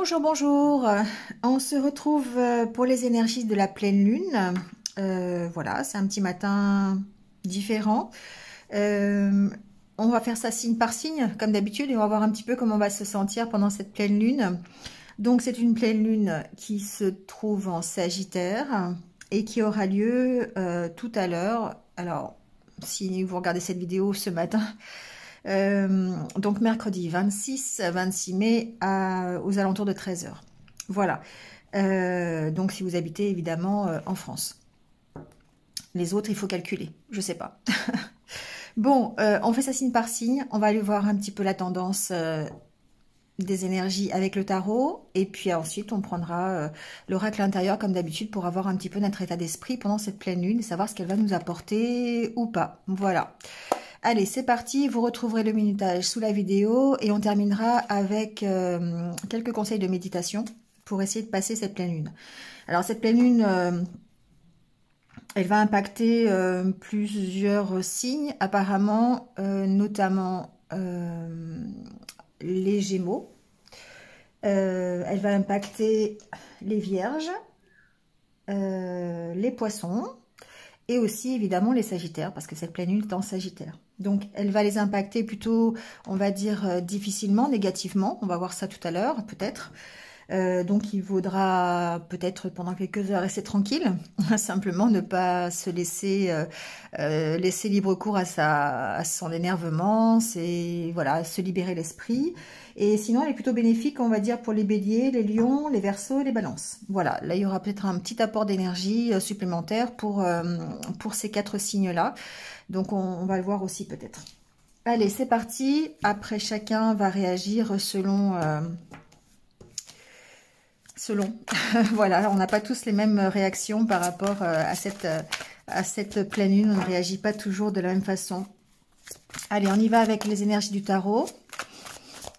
Bonjour, bonjour. On se retrouve pour les énergies de la pleine lune. Voilà, c'est un petit matin différent. Euh, on va faire ça signe par signe, comme d'habitude, et on va voir un petit peu comment on va se sentir pendant cette pleine lune. Donc, c'est une pleine lune qui se trouve en Sagittaire et qui aura lieu tout à l'heure. Alors, si vous regardez cette vidéo ce matin, donc mercredi 26 mai aux alentours de 13 h. Voilà. Donc si vous habitez évidemment en France. Les autres, il faut calculer. Je sais pas. Bon, on fait ça signe par signe. On va aller voir un petit peu la tendance des énergies avec le tarot. Et puis ensuite, on prendra l'oracle intérieur comme d'habitude pour avoir un petit peu notre état d'esprit pendant cette pleine lune et savoir ce qu'elle va nous apporter ou pas. Voilà. Allez, c'est parti, vous retrouverez le minutage sous la vidéo et on terminera avec quelques conseils de méditation pour essayer de passer cette pleine lune. Alors cette pleine lune, elle va impacter plusieurs signes apparemment, notamment les Gémeaux. Elle va impacter les Vierges, les Poissons et aussi évidemment les Sagittaires parce que cette pleine lune est en Sagittaire. Donc, elle va les impacter plutôt, on va dire, difficilement, négativement. On va voir ça tout à l'heure, peut-être. Donc, il vaudra peut-être pendant quelques heures rester tranquille. Simplement, ne pas se laisser libre cours à son énervement. C'est, voilà, se libérer l'esprit. Et sinon, elle est plutôt bénéfique, on va dire, pour les béliers, les lions, les verseaux et les balances. Voilà, là, il y aura peut-être un petit apport d'énergie supplémentaire pour ces 4 signes-là. Donc, on va le voir aussi peut-être. Allez, c'est parti. Après, chacun va réagir selon... voilà, on n'a pas tous les mêmes réactions par rapport à cette pleine lune. On ne réagit pas toujours de la même façon. Allez, on y va avec les énergies du tarot.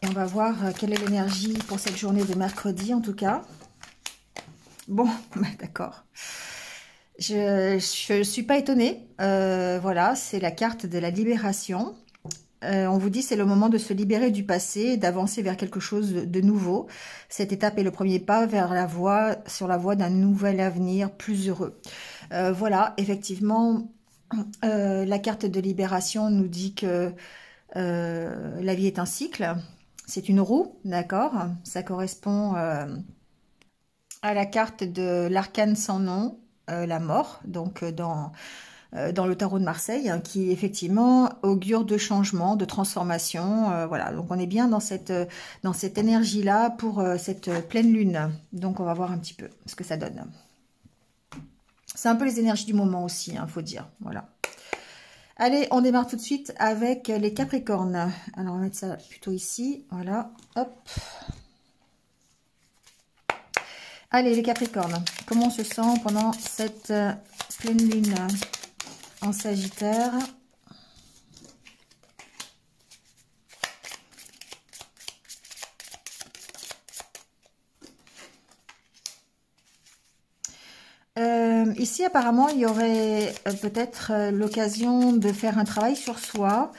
Et on va voir quelle est l'énergie pour cette journée de mercredi, en tout cas. Bon, d'accord. Je suis pas étonnée. Voilà, c'est la carte de la libération. On vous dit c'est le moment de se libérer du passé, d'avancer vers quelque chose de nouveau. Cette étape est le premier pas vers sur la voie d'un nouvel avenir plus heureux. Voilà, effectivement, la carte de libération nous dit que la vie est un cycle. C'est une roue, d'accord? Ça correspond à la carte de l'arcane sans nom. La mort, donc dans le tarot de Marseille, hein, qui effectivement augure de changement, de transformation. Voilà, donc on est bien dans cette énergie-là pour cette pleine lune. Donc on va voir un petit peu ce que ça donne. C'est un peu les énergies du moment aussi, hein, faut dire. Voilà. Allez, on démarre tout de suite avec les Capricornes. Alors on va mettre ça plutôt ici. Voilà, hop. Allez, les Capricornes, comment on se sent pendant cette pleine lune en Sagittaire? Ici, apparemment, il y aurait peut-être l'occasion de faire un travail sur soi,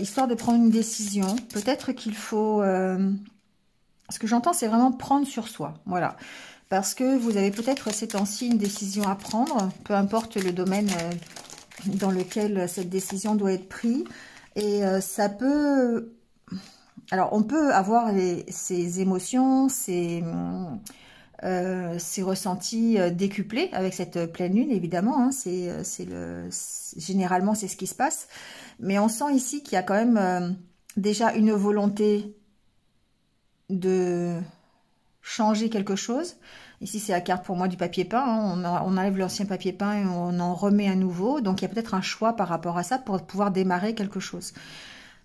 histoire de prendre une décision. Peut-être qu'il faut... ce que j'entends, c'est vraiment prendre sur soi. Voilà. Parce que vous avez peut-être ces temps-ci une décision à prendre, peu importe le domaine dans lequel cette décision doit être prise. Et ça peut... Alors, on peut avoir ces émotions, ces ressentis décuplés avec cette pleine lune, évidemment. Hein, généralement, c'est ce qui se passe. Mais on sent ici qu'il y a quand même déjà une volonté de changer quelque chose. Ici, c'est la carte pour moi du papier peint. Hein. On enlève l'ancien papier peint et on en remet un nouveau. Donc, il y a peut-être un choix par rapport à ça pour pouvoir démarrer quelque chose.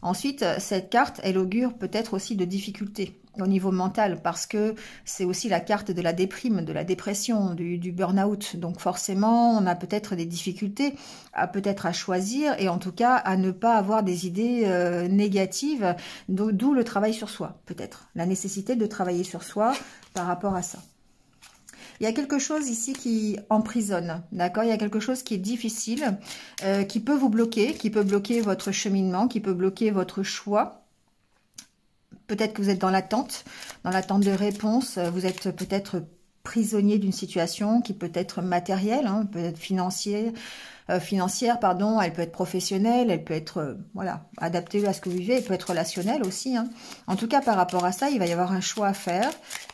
Ensuite, cette carte, elle augure peut-être aussi de difficultés au niveau mental parce que c'est aussi la carte de la déprime, de la dépression, du burn-out. Donc forcément, on a peut-être des difficultés peut-être à choisir et en tout cas à ne pas avoir des idées négatives, d'où le travail sur soi, peut-être. La nécessité de travailler sur soi par rapport à ça. Il y a quelque chose ici qui emprisonne, d'accord? Il y a quelque chose qui est difficile, qui peut vous bloquer, qui peut bloquer votre cheminement, qui peut bloquer votre choix. Peut-être que vous êtes dans l'attente de réponse. Vous êtes peut-être prisonnier d'une situation qui peut être matérielle, hein, peut être financière, pardon. Elle peut être professionnelle, elle peut être voilà, adaptée à ce que vous vivez, elle peut être relationnelle aussi, hein. En tout cas, par rapport à ça, il va y avoir un choix à faire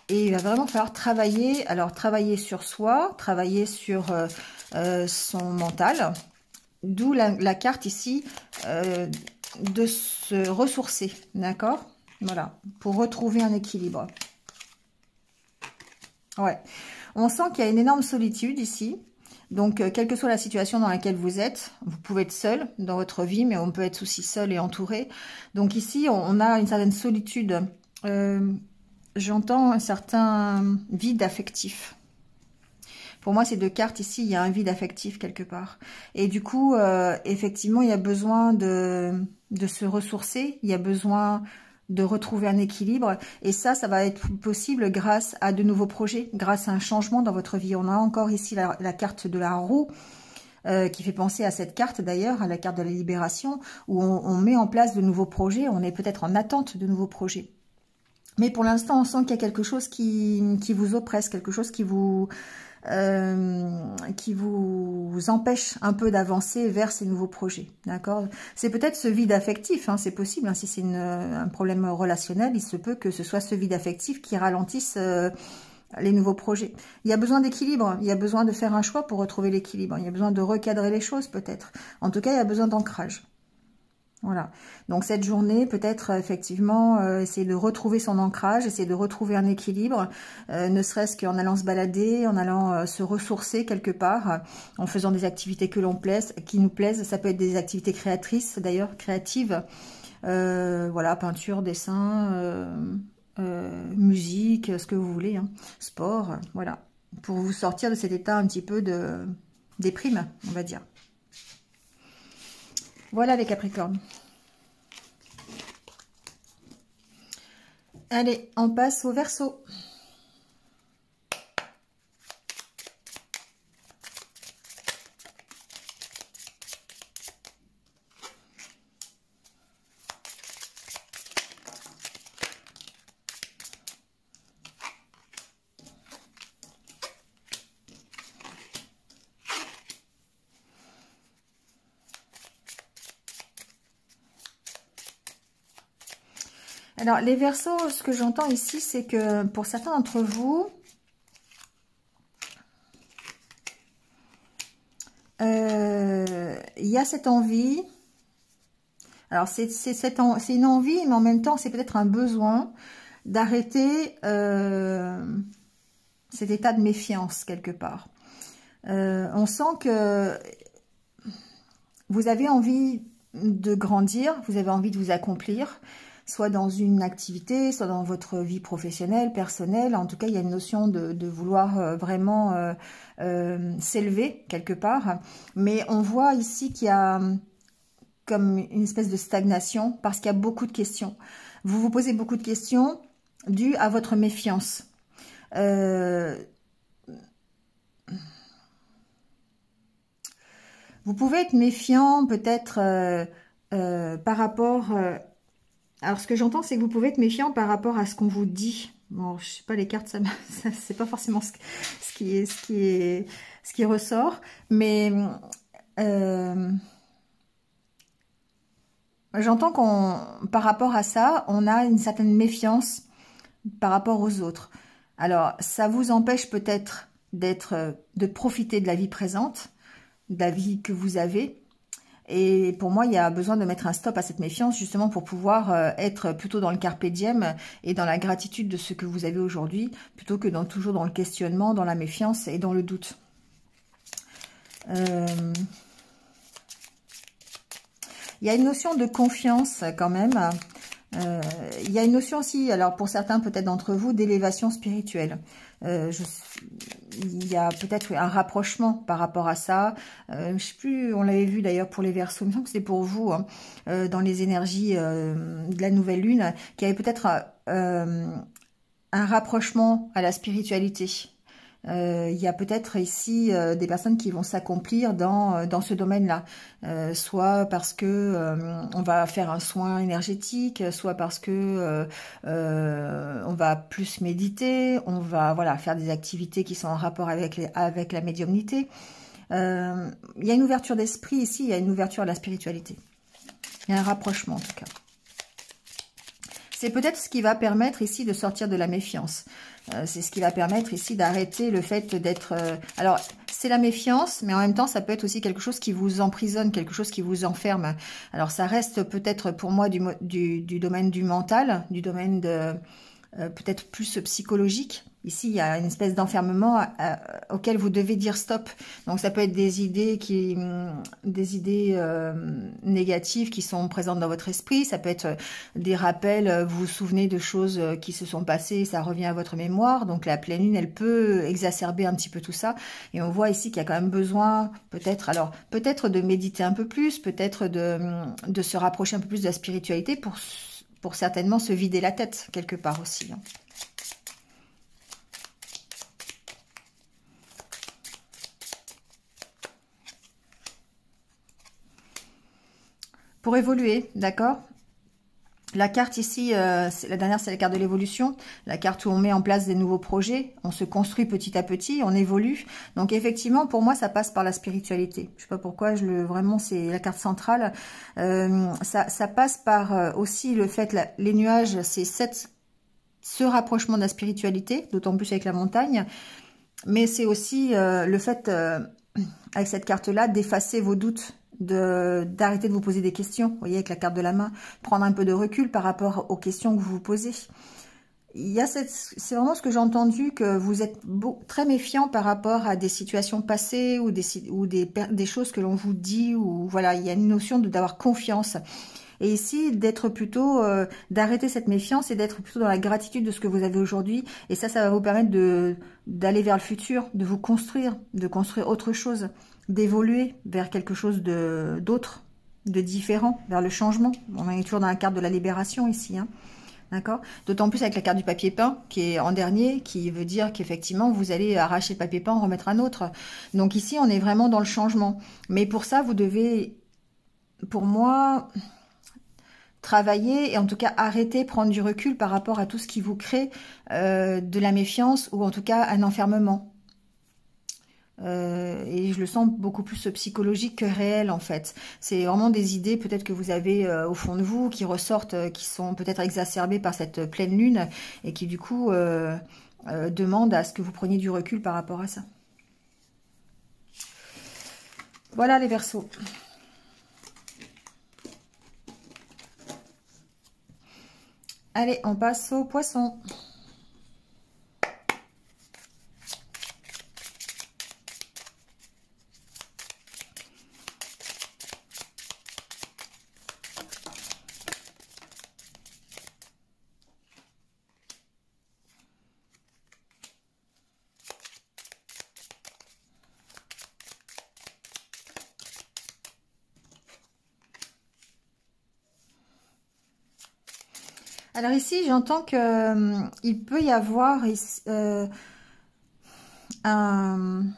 et il va vraiment falloir travailler. Alors, travailler sur soi, travailler sur son mental, d'où la carte ici de se ressourcer, d'accord? Voilà, pour retrouver un équilibre. Ouais, on sent qu'il y a une énorme solitude ici. Donc, quelle que soit la situation dans laquelle vous êtes, vous pouvez être seul dans votre vie, mais on peut être aussi seul et entouré. Donc ici, on a une certaine solitude. J'entends un certain vide affectif. Pour moi, ces deux cartes ici, il y a un vide affectif quelque part. Et du coup, effectivement, il y a besoin de se ressourcer. Il y a besoin de retrouver un équilibre. Et ça va être possible grâce à de nouveaux projets, grâce à un changement dans votre vie. On a encore ici la carte de la roue, qui fait penser à cette carte d'ailleurs, à la carte de la libération, où on met en place de nouveaux projets. On est peut-être en attente de nouveaux projets. Mais pour l'instant, on sent qu'il y a quelque chose qui vous oppresse, quelque chose qui vous empêche un peu d'avancer vers ces nouveaux projets, d'accord? C'est peut-être ce vide affectif, hein, c'est possible, hein, si c'est un problème relationnel, il se peut que ce soit ce vide affectif qui ralentisse les nouveaux projets. Il y a besoin d'équilibre, il y a besoin de faire un choix pour retrouver l'équilibre, il y a besoin de recadrer les choses peut-être. En tout cas, il y a besoin d'ancrage. Voilà, donc cette journée, peut-être effectivement, essayer de retrouver son ancrage, essayer de retrouver un équilibre, ne serait-ce qu'en allant se balader, en allant se ressourcer quelque part, en faisant des activités qui nous plaisent. Ça peut être des activités créatrices, d'ailleurs, créatives, voilà, peinture, dessin, musique, ce que vous voulez, hein, sport, voilà, pour vous sortir de cet état un petit peu de déprime, on va dire. Voilà les Capricornes. Allez, on passe au Verseau. Alors, les Verseaux, ce que j'entends ici, c'est que pour certains d'entre vous, il y a cette envie. Alors, c'est une envie, mais en même temps, c'est peut-être un besoin d'arrêter cet état de méfiance, quelque part. On sent que vous avez envie de grandir, vous avez envie de vous accomplir, soit dans une activité, soit dans votre vie professionnelle, personnelle. En tout cas, il y a une notion de vouloir vraiment s'élever quelque part. Mais on voit ici qu'il y a comme une espèce de stagnation parce qu'il y a beaucoup de questions. Vous vous posez beaucoup de questions dues à votre méfiance. Vous pouvez être méfiant peut-être par rapport... alors, ce que j'entends, c'est que vous pouvez être méfiant par rapport à ce qu'on vous dit. Bon, je sais pas, les cartes, ça c'est pas forcément ce qui ressort. Mais j'entends par rapport à ça, on a une certaine méfiance par rapport aux autres. Alors, ça vous empêche peut-être de profiter de la vie présente, de la vie que vous avez. Et pour moi, il y a besoin de mettre un stop à cette méfiance, justement pour pouvoir être plutôt dans le carpe diem et dans la gratitude de ce que vous avez aujourd'hui, plutôt que toujours dans le questionnement, dans la méfiance et dans le doute. Il y a une notion de confiance quand même. Il y a une notion aussi, alors pour certains peut-être d'entre vous, d'élévation spirituelle. Il y a peut-être un rapprochement par rapport à ça. Je sais plus, on l'avait vu d'ailleurs pour les Verseaux, il me semble que c'est pour vous, hein, dans les énergies de la nouvelle lune, qu'il y avait peut-être un rapprochement à la spiritualité. il y a peut-être ici des personnes qui vont s'accomplir dans ce domaine-là, soit parce que on va faire un soin énergétique, soit parce que on va plus méditer, on va voilà faire des activités qui sont en rapport avec la médiumnité. Il y a une ouverture d'esprit ici, il y a une ouverture à la spiritualité. Il y a un rapprochement en tout cas. C'est peut-être ce qui va permettre ici de sortir de la méfiance. C'est ce qui va permettre ici d'arrêter le fait d'être... alors, c'est la méfiance, mais en même temps, ça peut être aussi quelque chose qui vous emprisonne, quelque chose qui vous enferme. Alors, ça reste peut-être pour moi du domaine du mental, du domaine de peut-être plus psychologique. Ici, il y a une espèce d'enfermement auquel vous devez dire stop. Donc, ça peut être des idées négatives qui sont présentes dans votre esprit. Ça peut être des rappels. Vous vous souvenez de choses qui se sont passées. Ça revient à votre mémoire. Donc, la pleine lune, elle peut exacerber un petit peu tout ça. Et on voit ici qu'il y a quand même besoin, peut-être de méditer un peu plus, peut-être de se rapprocher un peu plus de la spiritualité pour certainement se vider la tête quelque part aussi. Pour évoluer, d'accord? La carte ici, la dernière, c'est la carte de l'évolution. La carte où on met en place des nouveaux projets. On se construit petit à petit, on évolue. Donc effectivement, pour moi, ça passe par la spiritualité. Je sais pas pourquoi, vraiment, c'est la carte centrale. Ça passe par aussi le fait, les nuages, c'est ce rapprochement de la spiritualité, d'autant plus avec la montagne. Mais c'est aussi le fait, avec cette carte-là, d'effacer vos doutes. D'arrêter de vous poser des questions, vous voyez, avec la carte de la main, prendre un peu de recul par rapport aux questions que vous vous posez. C'est vraiment ce que j'ai entendu, que vous êtes très méfiant par rapport à des situations passées ou des choses que l'on vous dit, ou voilà, il y a une notion d'avoir confiance. Et ici, d'être plutôt, d'arrêter cette méfiance et d'être plutôt dans la gratitude de ce que vous avez aujourd'hui. Et ça va vous permettre d'aller vers le futur, de vous construire, de construire autre chose, d'évoluer vers quelque chose d'autre, de différent, vers le changement. On est toujours dans la carte de la libération ici, hein. D'accord? D'autant plus avec la carte du papier peint, qui est en dernier, qui veut dire qu'effectivement, vous allez arracher le papier peint, en remettre un autre. Donc ici, on est vraiment dans le changement. Mais pour ça, vous devez, pour moi, travailler et en tout cas arrêter, prendre du recul par rapport à tout ce qui vous crée de la méfiance ou en tout cas un enfermement. Et je le sens beaucoup plus psychologique que réel en fait. C'est vraiment des idées peut-être que vous avez au fond de vous qui ressortent, qui sont peut-être exacerbées par cette pleine lune et qui du coup demandent à ce que vous preniez du recul par rapport à ça. Voilà les Verseaux. Allez, on passe aux Poissons. Alors ici, j'entends que il peut y avoir un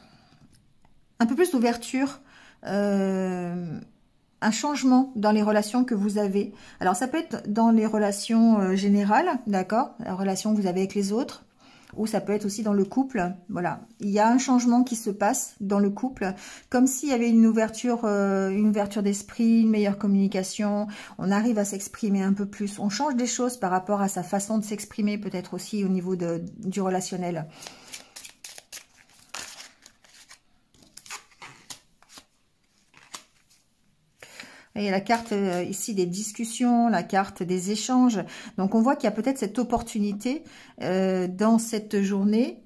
peu plus d'ouverture, un changement dans les relations que vous avez. Alors ça peut être dans les relations générales, d'accord, la relation que vous avez avec les autres, ou ça peut être aussi dans le couple. Voilà, il y a un changement qui se passe dans le couple, comme s'il y avait une ouverture d'esprit, une meilleure communication. On arrive à s'exprimer un peu plus. On change des choses par rapport à sa façon de s'exprimer, peut-être aussi au niveau du relationnel. Il y a la carte ici des discussions, la carte des échanges. Donc on voit qu'il y a peut-être cette opportunité dans cette journée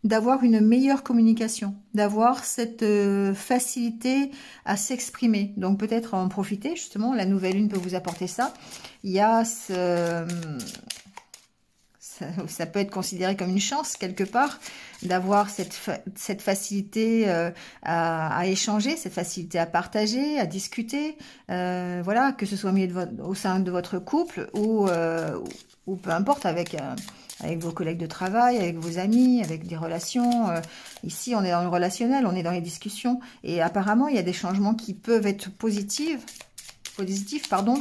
d'avoir une meilleure communication, d'avoir cette facilité à s'exprimer. Donc peut-être en profiter, justement, la nouvelle lune peut vous apporter ça. Il y a ça peut être considéré comme une chance quelque part d'avoir cette facilité à échanger, cette facilité à partager, à discuter, voilà, que ce soit au sein de votre couple ou peu importe avec vos collègues de travail, avec vos amis, avec des relations. Ici, on est dans le relationnel, on est dans les discussions. Et apparemment, il y a des changements qui peuvent être positifs,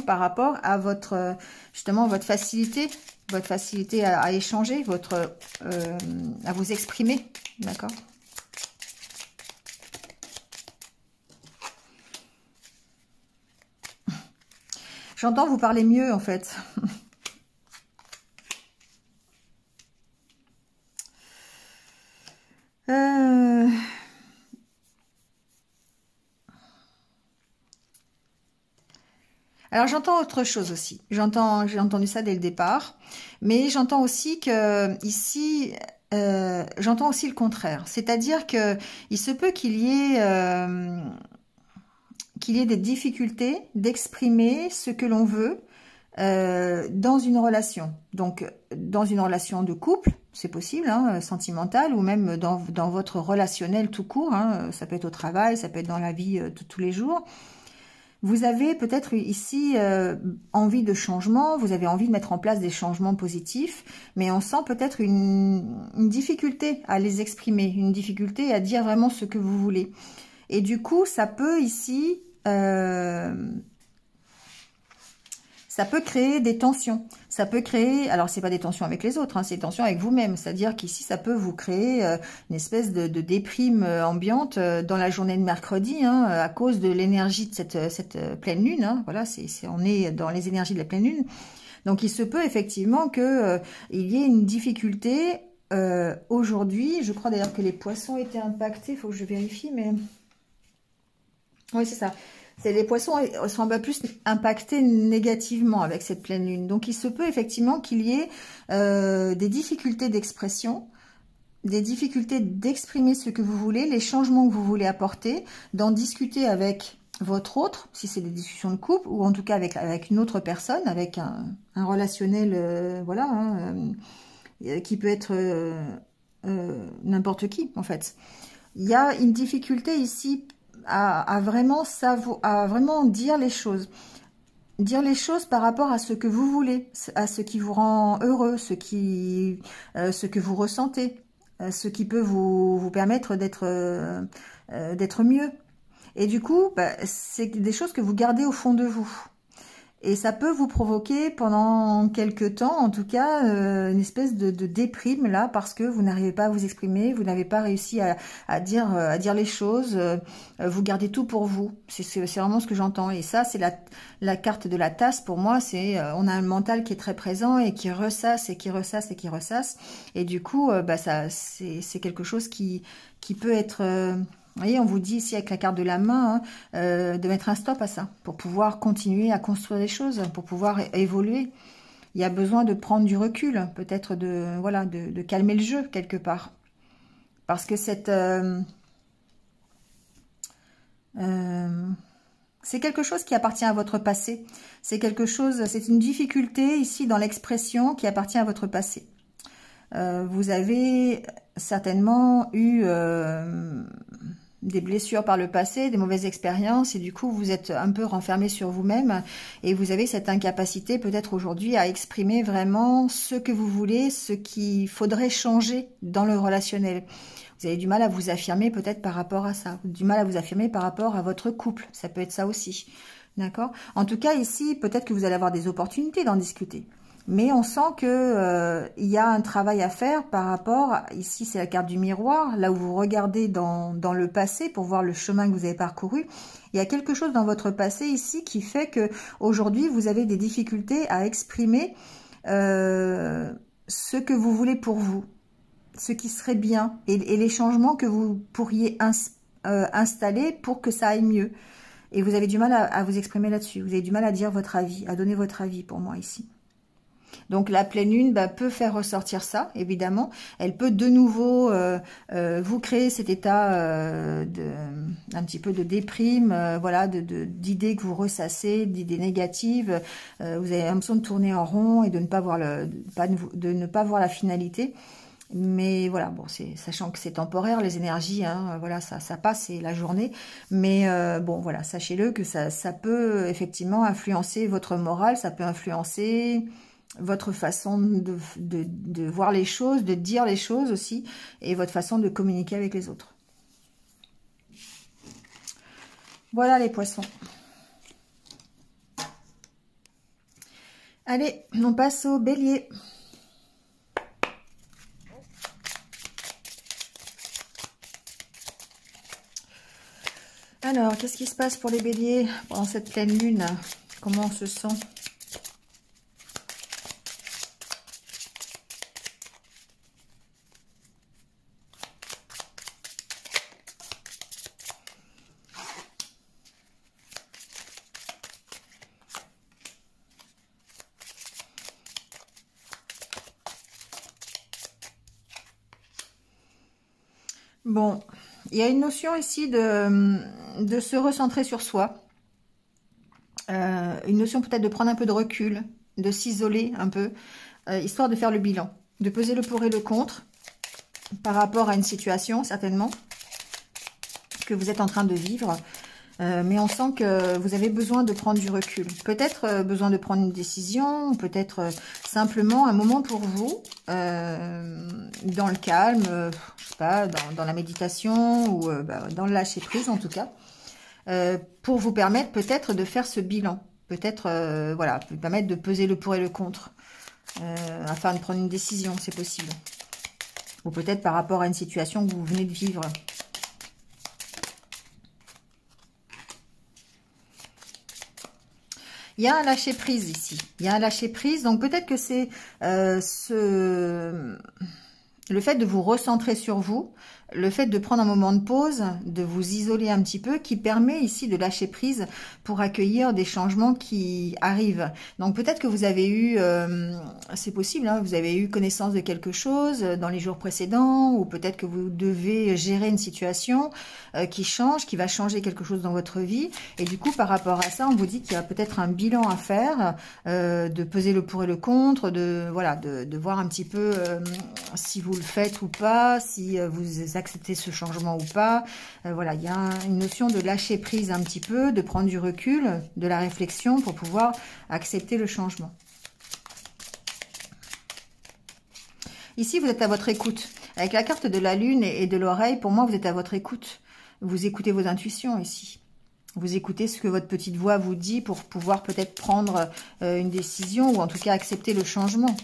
par rapport à votre, justement, votre facilité à échanger, à vous exprimer, d'accord? J'entends vous parler mieux, en fait. Alors j'entends autre chose aussi. J'ai entendu ça dès le départ, mais j'entends aussi que ici, j'entends aussi le contraire. C'est-à-dire que il se peut qu'il y ait des difficultés d'exprimer ce que l'on veut dans une relation. Donc dans une relation de couple, c'est possible, hein, sentimentale, ou même dans votre relationnel tout court. Hein, ça peut être au travail, ça peut être dans la vie de tous les jours. Vous avez peut-être ici envie de changement, vous avez envie de mettre en place des changements positifs, mais on sent peut-être une difficulté à les exprimer, une difficulté à dire vraiment ce que vous voulez. Et du coup, ça peut ici, ça peut créer des tensions. Ça peut créer, alors c'est pas des tensions avec les autres, hein, c'est des tensions avec vous-même. C'est-à-dire qu'ici, ça peut vous créer une espèce de déprime ambiante dans la journée de mercredi, hein, à cause de l'énergie de cette pleine lune. Hein, voilà, on est dans les énergies de la pleine lune. Donc, il se peut effectivement que il y ait une difficulté aujourd'hui. Je crois d'ailleurs que les poissons étaient impactés. Il faut que je vérifie, mais oui, c'est ça. Les poissons sont un peu plus impactés négativement avec cette pleine lune. Donc, il se peut effectivement qu'il y ait des difficultés d'expression, des difficultés d'exprimer ce que vous voulez, les changements que vous voulez apporter, d'en discuter avec votre autre, si c'est des discussions de couple, ou en tout cas avec une autre personne, avec un relationnel, voilà, hein, qui peut être n'importe qui, en fait. Il y a une difficulté ici à vraiment dire les choses. Dire les choses par rapport à ce que vous voulez, à ce qui vous rend heureux, ce que vous ressentez, ce qui peut vous permettre d'être mieux. Et du coup, c'est des choses que vous gardez au fond de vous. Et ça peut vous provoquer pendant quelques temps, en tout cas, une espèce de déprime là, parce que vous n'arrivez pas à vous exprimer, vous n'avez pas réussi à dire les choses, vous gardez tout pour vous. C'est vraiment ce que j'entends. Et ça, c'est la carte de la tasse pour moi. C'est on a un mental qui est très présent et qui ressasse et qui ressasse et qui ressasse. Et du coup, c'est quelque chose qui peut être vous voyez, on vous dit ici avec la carte de la main, hein, de mettre un stop à ça, pour pouvoir continuer à construire des choses, pour pouvoir évoluer. Il y a besoin de prendre du recul, peut-être de calmer le jeu quelque part. Parce que c'est quelque chose qui appartient à votre passé. C'est une difficulté ici dans l'expression qui appartient à votre passé. Vous avez certainement eu des blessures par le passé, des mauvaises expériences, et du coup vous êtes un peu renfermé sur vous-même et vous avez cette incapacité peut-être aujourd'hui à exprimer vraiment ce que vous voulez, ce qu'il faudrait changer dans le relationnel. Vous avez du mal à vous affirmer peut-être par rapport à ça, du mal à vous affirmer par rapport à votre couple, ça peut être ça aussi, d'accord? En tout cas ici, peut-être que vous allez avoir des opportunités d'en discuter. Mais on sent que il y a un travail à faire par rapport, ici c'est la carte du miroir, là où vous regardez dans le passé pour voir le chemin que vous avez parcouru. Il y a quelque chose dans votre passé ici qui fait que aujourd'hui vous avez des difficultés à exprimer ce que vous voulez pour vous, ce qui serait bien et les changements que vous pourriez installer pour que ça aille mieux. Et vous avez du mal à vous exprimer là-dessus, vous avez du mal à dire votre avis, à donner votre avis pour moi ici. Donc la pleine lune peut faire ressortir ça, évidemment. Elle peut de nouveau vous créer cet état un petit peu de déprime, voilà, d'idées que vous ressassez, d'idées négatives. Vous avez l'impression de tourner en rond et de ne pas voir de ne pas voir la finalité. Mais voilà, bon, sachant que c'est temporaire, les énergies, hein, voilà, ça passe, c'est la journée. Mais bon, voilà, sachez-le que ça peut effectivement influencer votre morale, ça peut influencer votre façon de voir les choses, de dire les choses aussi, et votre façon de communiquer avec les autres. Voilà les poissons. Allez, on passe au bélier. Alors, qu'est-ce qui se passe pour les béliers pendant cette pleine lune? Comment on se sent? Bon, il y a une notion ici de se recentrer sur soi. Une notion peut-être de prendre un peu de recul, de s'isoler un peu, histoire de faire le bilan, de peser le pour et le contre par rapport à une situation, certainement, que vous êtes en train de vivre. Mais on sent que vous avez besoin de prendre du recul. Peut-être besoin de prendre une décision, peut-être simplement un moment pour vous, dans le calme, je sais pas, dans la méditation ou dans le lâcher prise en tout cas, pour vous permettre peut-être de faire ce bilan. Peut-être, voilà, vous permettre de peser le pour et le contre, afin de prendre une décision, c'est possible. Ou peut-être par rapport à une situation que vous venez de vivre. Il y a un lâcher prise ici. Il y a un lâcher prise. Donc peut-être que c'est le fait de vous recentrer sur vous, le fait de prendre un moment de pause, de vous isoler un petit peu, qui permet ici de lâcher prise pour accueillir des changements qui arrivent. Donc peut-être que vous avez eu, c'est possible, hein, vous avez eu connaissance de quelque chose dans les jours précédents, ou peut-être que vous devez gérer une situation qui change, qui va changer quelque chose dans votre vie. Et du coup, par rapport à ça, on vous dit qu'il y a peut-être un bilan à faire, de peser le pour et le contre, voilà, de voir un petit peu si vous le faites ou pas, si vous accepter ce changement ou pas. Voilà, il y a une notion de lâcher prise un petit peu, de prendre du recul, de la réflexion pour pouvoir accepter le changement. Ici, vous êtes à votre écoute. Avec la carte de la lune et de l'oreille, pour moi, vous êtes à votre écoute. Vous écoutez vos intuitions ici. Vous écoutez ce que votre petite voix vous dit pour pouvoir peut-être prendre une décision ou en tout cas accepter le changement.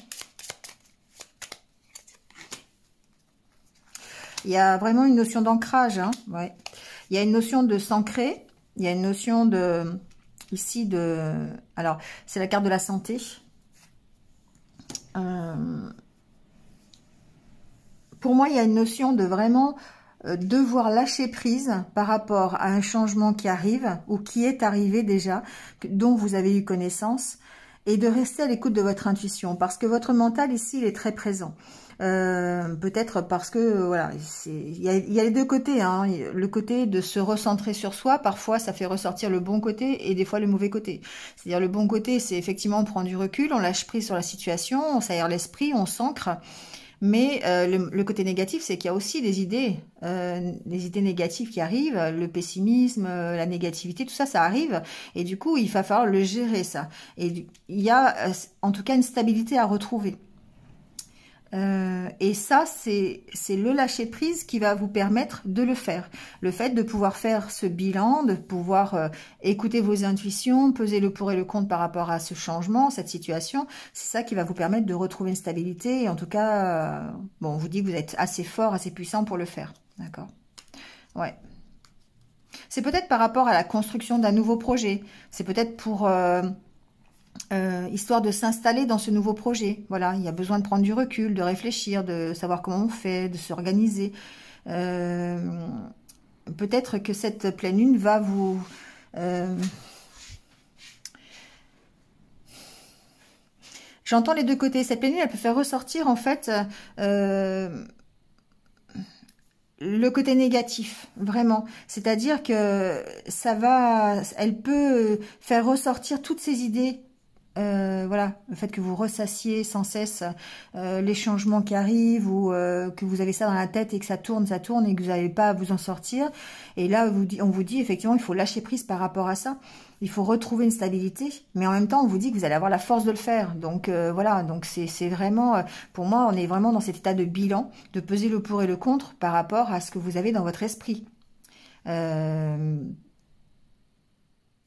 Il y a vraiment une notion d'ancrage, hein, ouais. Il y a une notion de s'ancrer. Il y a une notion de, ici, alors, c'est la carte de la santé. Pour moi, il y a une notion de vraiment devoir lâcher prise par rapport à un changement qui arrive ou qui est arrivé déjà, dont vous avez eu connaissance, et de rester à l'écoute de votre intuition, parce que votre mental ici, il est très présent. Peut-être parce que voilà, il y a les deux côtés, hein. Le côté de se recentrer sur soi, parfois ça fait ressortir le bon côté et des fois le mauvais côté. C'est-à-dire le bon côté, c'est effectivement on prend du recul, on lâche prise sur la situation, on s'aère l'esprit, on s'ancre. Mais le côté négatif, c'est qu'il y a aussi des idées négatives qui arrivent, le pessimisme, la négativité, tout ça, ça arrive. Et du coup, il va falloir le gérer, ça. Et il y a en tout cas une stabilité à retrouver. Et ça, c'est le lâcher-prise qui va vous permettre de le faire. Le fait de pouvoir faire ce bilan, de pouvoir écouter vos intuitions, peser le pour et le contre par rapport à ce changement, cette situation, c'est ça qui va vous permettre de retrouver une stabilité. Et en tout cas, bon, on vous dit que vous êtes assez fort, assez puissant pour le faire. D'accord? Ouais. C'est peut-être par rapport à la construction d'un nouveau projet. C'est peut-être pour... histoire de s'installer dans ce nouveau projet. Voilà, il y a besoin de prendre du recul, de réfléchir, de savoir comment on fait, de s'organiser. Peut-être que cette pleine lune va vous... J'entends les deux côtés. Cette pleine lune, elle peut faire ressortir en fait le côté négatif, vraiment. C'est-à-dire que elle peut faire ressortir toutes ces idées. Voilà, le fait que vous ressassiez sans cesse les changements qui arrivent ou que vous avez ça dans la tête et que ça tourne et que vous n'avez pas à vous en sortir. Et là, on vous dit effectivement, il faut lâcher prise par rapport à ça. Il faut retrouver une stabilité, mais en même temps, on vous dit que vous allez avoir la force de le faire. Donc voilà, donc c'est vraiment, pour moi, on est vraiment dans cet état de bilan, de peser le pour et le contre par rapport à ce que vous avez dans votre esprit.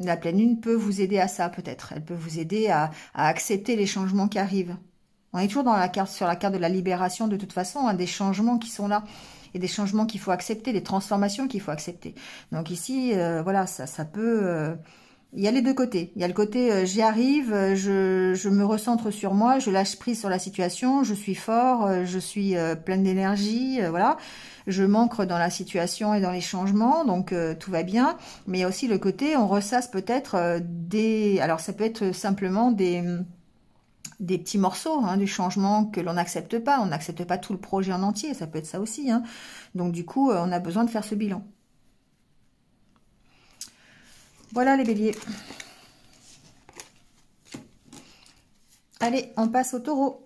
La pleine lune peut vous aider à ça, peut-être. Elle peut vous aider à accepter les changements qui arrivent. On est toujours dans la carte, sur la carte de la libération, de toute façon, hein, des changements qui sont là. Et des changements qu'il faut accepter, des transformations qu'il faut accepter. Donc ici, voilà, ça peut... il y a les deux côtés. Il y a le côté j'y arrive, je me recentre sur moi, je lâche prise sur la situation, je suis fort, je suis pleine d'énergie, voilà. Je m'ancre dans la situation et dans les changements, donc tout va bien. Mais il y a aussi le côté, on ressasse peut-être des... Alors ça peut être simplement des petits morceaux du changement que l'on n'accepte pas. On n'accepte pas tout le projet en entier, ça peut être ça aussi. Hein. Donc du coup, on a besoin de faire ce bilan. Voilà les béliers. Allez, on passe au taureau.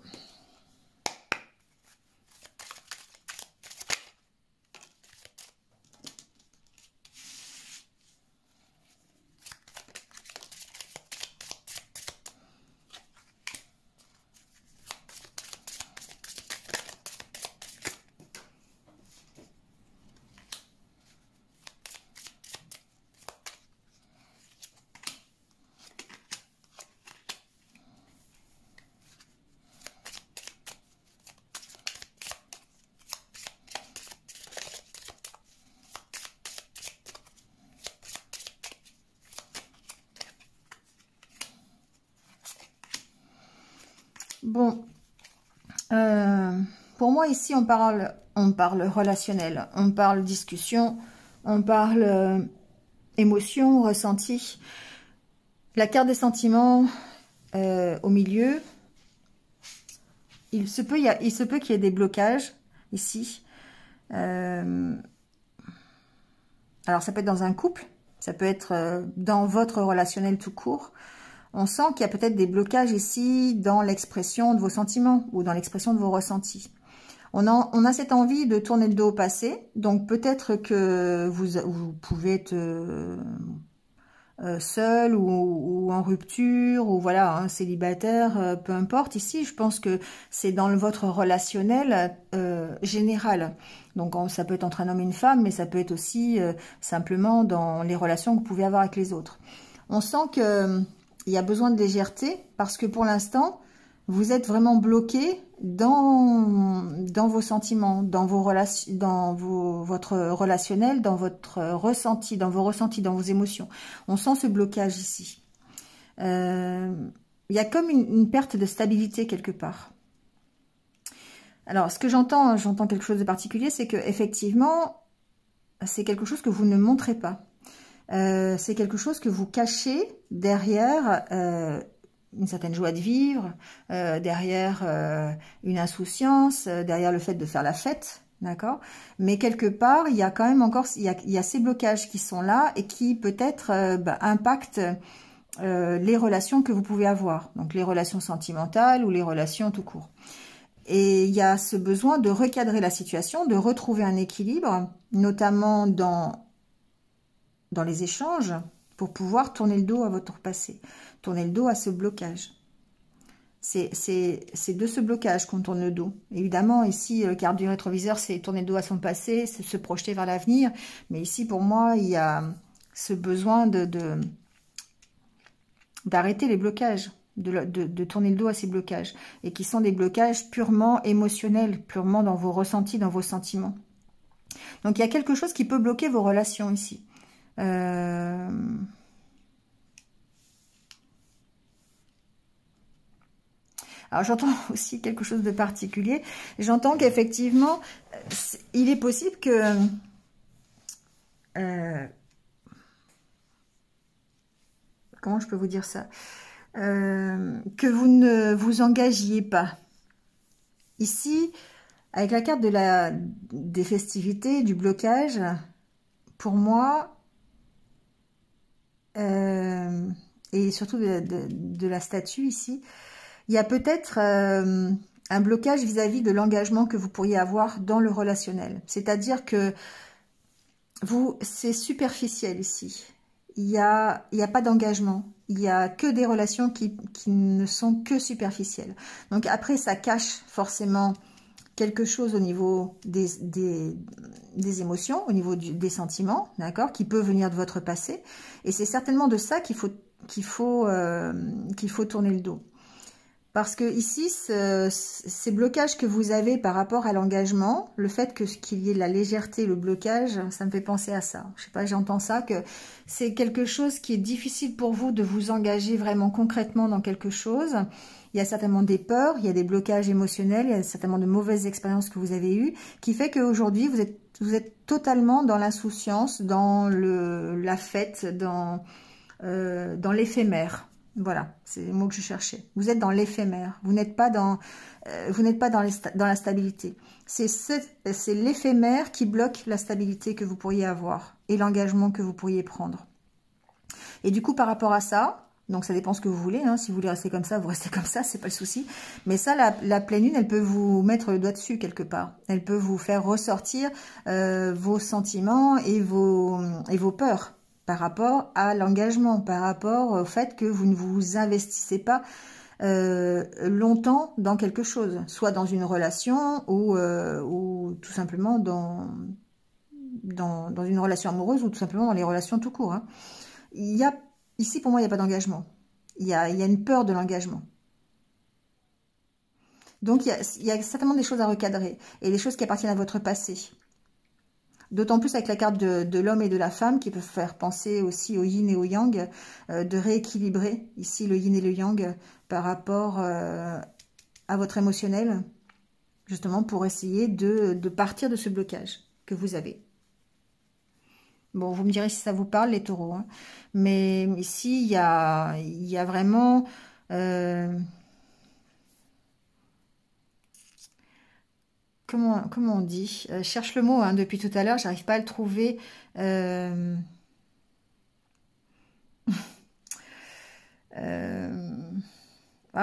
Bon, pour moi ici on parle relationnel, on parle discussion, on parle émotion, ressenti. La carte des sentiments au milieu, il se peut qu'il y ait des blocages ici. Alors ça peut être dans un couple, ça peut être dans votre relationnel tout court. On sent qu'il y a peut-être des blocages ici dans l'expression de vos sentiments ou dans l'expression de vos ressentis. On a cette envie de tourner le dos au passé, donc peut-être que vous pouvez être seul ou en rupture ou voilà, hein, célibataire, peu importe. Ici, je pense que c'est dans votre relationnel général. Donc ça peut être entre un homme et une femme, mais ça peut être aussi simplement dans les relations que vous pouvez avoir avec les autres. On sent que il y a besoin de légèreté parce que pour l'instant, vous êtes vraiment bloqué dans vos sentiments, dans vos relations, votre relationnel, dans votre ressenti, dans vos ressentis, dans vos émotions. On sent ce blocage ici. Il y a comme une perte de stabilité quelque part. Alors, ce que j'entends quelque chose de particulier, c'est que effectivement, c'est quelque chose que vous ne montrez pas. C'est quelque chose que vous cachez derrière une certaine joie de vivre, derrière une insouciance, derrière le fait de faire la fête, d'accord? Mais quelque part, il y a quand même encore, il y a ces blocages qui sont là et qui peut-être impactent les relations que vous pouvez avoir, donc les relations sentimentales ou les relations tout court. Et il y a ce besoin de recadrer la situation, de retrouver un équilibre, notamment dans les échanges, pour pouvoir tourner le dos à votre passé, tourner le dos à ce blocage. C'est de ce blocage qu'on tourne le dos. Évidemment, ici, le quart du rétroviseur, c'est tourner le dos à son passé, c'est se projeter vers l'avenir. Mais ici, pour moi, il y a ce besoin d'arrêter les blocages, de tourner le dos à ces blocages. Et qui sont des blocages purement émotionnels, purement dans vos ressentis, dans vos sentiments. Donc, il y a quelque chose qui peut bloquer vos relations ici. Alors j'entends aussi quelque chose de particulier. J'entends qu'effectivement, il est possible que comment je peux vous dire ça? que vous ne vous engagiez pas. Ici, avec la carte des festivités, du blocage, pour moi, et surtout de la statue ici, il y a peut-être un blocage vis-à-vis de l'engagement que vous pourriez avoir dans le relationnel. C'est-à-dire que c'est superficiel ici. Il y a pas d'engagement. Il y a que des relations qui ne sont que superficielles. Donc après, ça cache forcément quelque chose au niveau des émotions, au niveau des sentiments, d'accord, qui peut venir de votre passé. Et c'est certainement de ça qu'il faut tourner le dos. Parce que ici, ces blocages que vous avez par rapport à l'engagement, le fait qu'il y ait la légèreté, le blocage, ça me fait penser à ça. Je sais pas, j'entends ça, que c'est quelque chose qui est difficile pour vous de vous engager vraiment concrètement dans quelque chose. Il y a certainement des peurs, il y a des blocages émotionnels, il y a certainement de mauvaises expériences que vous avez eues, qui fait qu'aujourd'hui, vous êtes totalement dans l'insouciance, dans la fête, dans l'éphémère. Voilà, c'est le mot que je cherchais. Vous êtes dans l'éphémère. Vous n'êtes pas dans la stabilité. C'est l'éphémère qui bloque la stabilité que vous pourriez avoir et l'engagement que vous pourriez prendre. Et du coup, par rapport à ça, donc ça dépend ce que vous voulez. Hein, si vous voulez rester comme ça, vous restez comme ça, c'est pas le souci. Mais ça, la pleine lune, elle peut vous mettre le doigt dessus quelque part. Elle peut vous faire ressortir vos sentiments et vos peurs, par rapport à l'engagement, par rapport au fait que vous ne vous investissez pas longtemps dans quelque chose, soit dans une relation ou tout simplement dans une relation amoureuse ou tout simplement dans les relations tout court. Hein. Ici, pour moi, il n'y a pas d'engagement. Il y a une peur de l'engagement. Donc, il y a certainement des choses à recadrer et des choses qui appartiennent à votre passé. D'autant plus avec la carte de l'homme et de la femme qui peut faire penser aussi au yin et au yang, de rééquilibrer ici le yin et le yang par rapport à votre émotionnel, justement pour essayer de partir de ce blocage que vous avez. Bon, vous me direz si ça vous parle les taureaux, hein. Mais ici il y a vraiment... Comment on dit, je cherche le mot hein, depuis tout à l'heure, j'arrive pas à le trouver. Ah,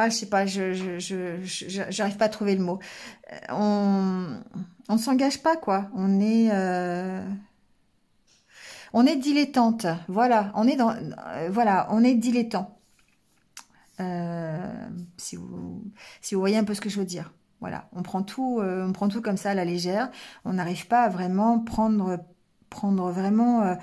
je sais pas, j'arrive pas à trouver le mot. On ne s'engage pas, quoi. On est dilettante. Voilà, on est dilettant. Si vous voyez un peu ce que je veux dire. Voilà, on prend tout comme ça à la légère. On n'arrive pas à vraiment prendre vraiment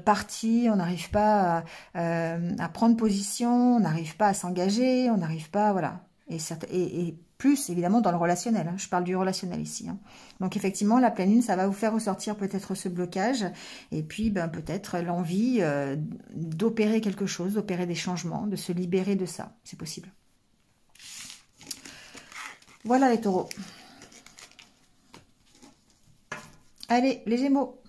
parti. On n'arrive pas à prendre position. On n'arrive pas à s'engager. On n'arrive pas, voilà. Et plus évidemment dans le relationnel. Hein. Je parle du relationnel ici. Hein. Donc effectivement, la pleine lune, ça va vous faire ressortir peut-être ce blocage. Et puis peut-être l'envie d'opérer quelque chose, d'opérer des changements, de se libérer de ça. C'est possible. Voilà les taureaux. Allez, les gémeaux.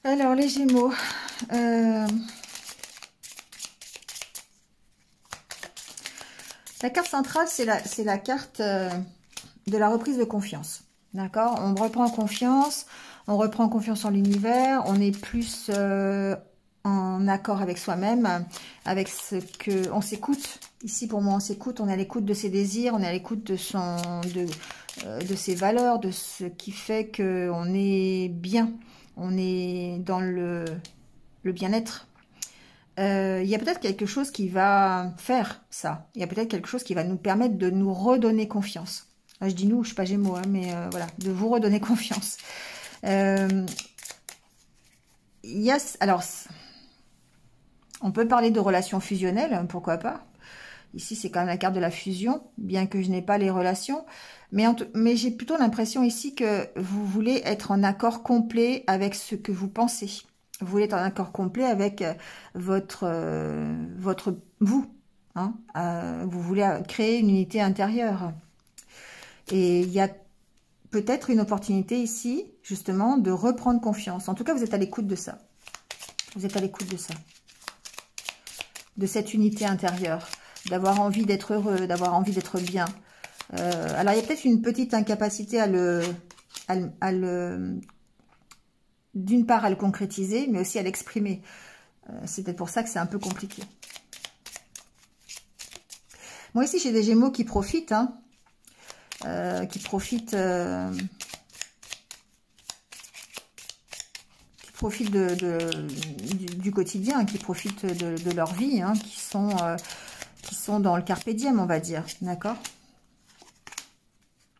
Alors, les Gémeaux, la carte centrale, c'est la carte de la reprise de confiance. D'accord? On reprend confiance en l'univers, on est plus en accord avec soi-même, avec ce que... On s'écoute. Ici, pour moi, on s'écoute, on est à l'écoute de ses désirs, on est à l'écoute de ses valeurs, de ce qui fait qu'on est bien. On est dans le bien-être. Il y a peut-être quelque chose qui va faire ça. Il y a peut-être quelque chose qui va nous permettre de nous redonner confiance. Là, je dis nous, je ne suis pas Gémeaux, hein, mais voilà, de vous redonner confiance. Alors, on peut parler de relations fusionnelles, pourquoi pas. Ici, c'est quand même la carte de la fusion, bien que je n'ai pas les relations. Mais j'ai plutôt l'impression ici que vous voulez être en accord complet avec ce que vous pensez. Vous voulez être en accord complet avec vous. Hein. Vous voulez créer une unité intérieure. Et il y a peut-être une opportunité ici, justement, de reprendre confiance. En tout cas, vous êtes à l'écoute de ça. Vous êtes à l'écoute de ça. De cette unité intérieure. D'avoir envie d'être heureux, d'avoir envie d'être bien. Alors, il y a peut-être une petite incapacité d'une part à le concrétiser, mais aussi à l'exprimer. C'est peut-être pour ça que c'est un peu compliqué. Moi, ici, j'ai des Gémeaux qui profitent, hein. Qui profitent du quotidien, qui profitent de leur vie, hein, qui sont dans le carpe diem, on va dire, d'accord.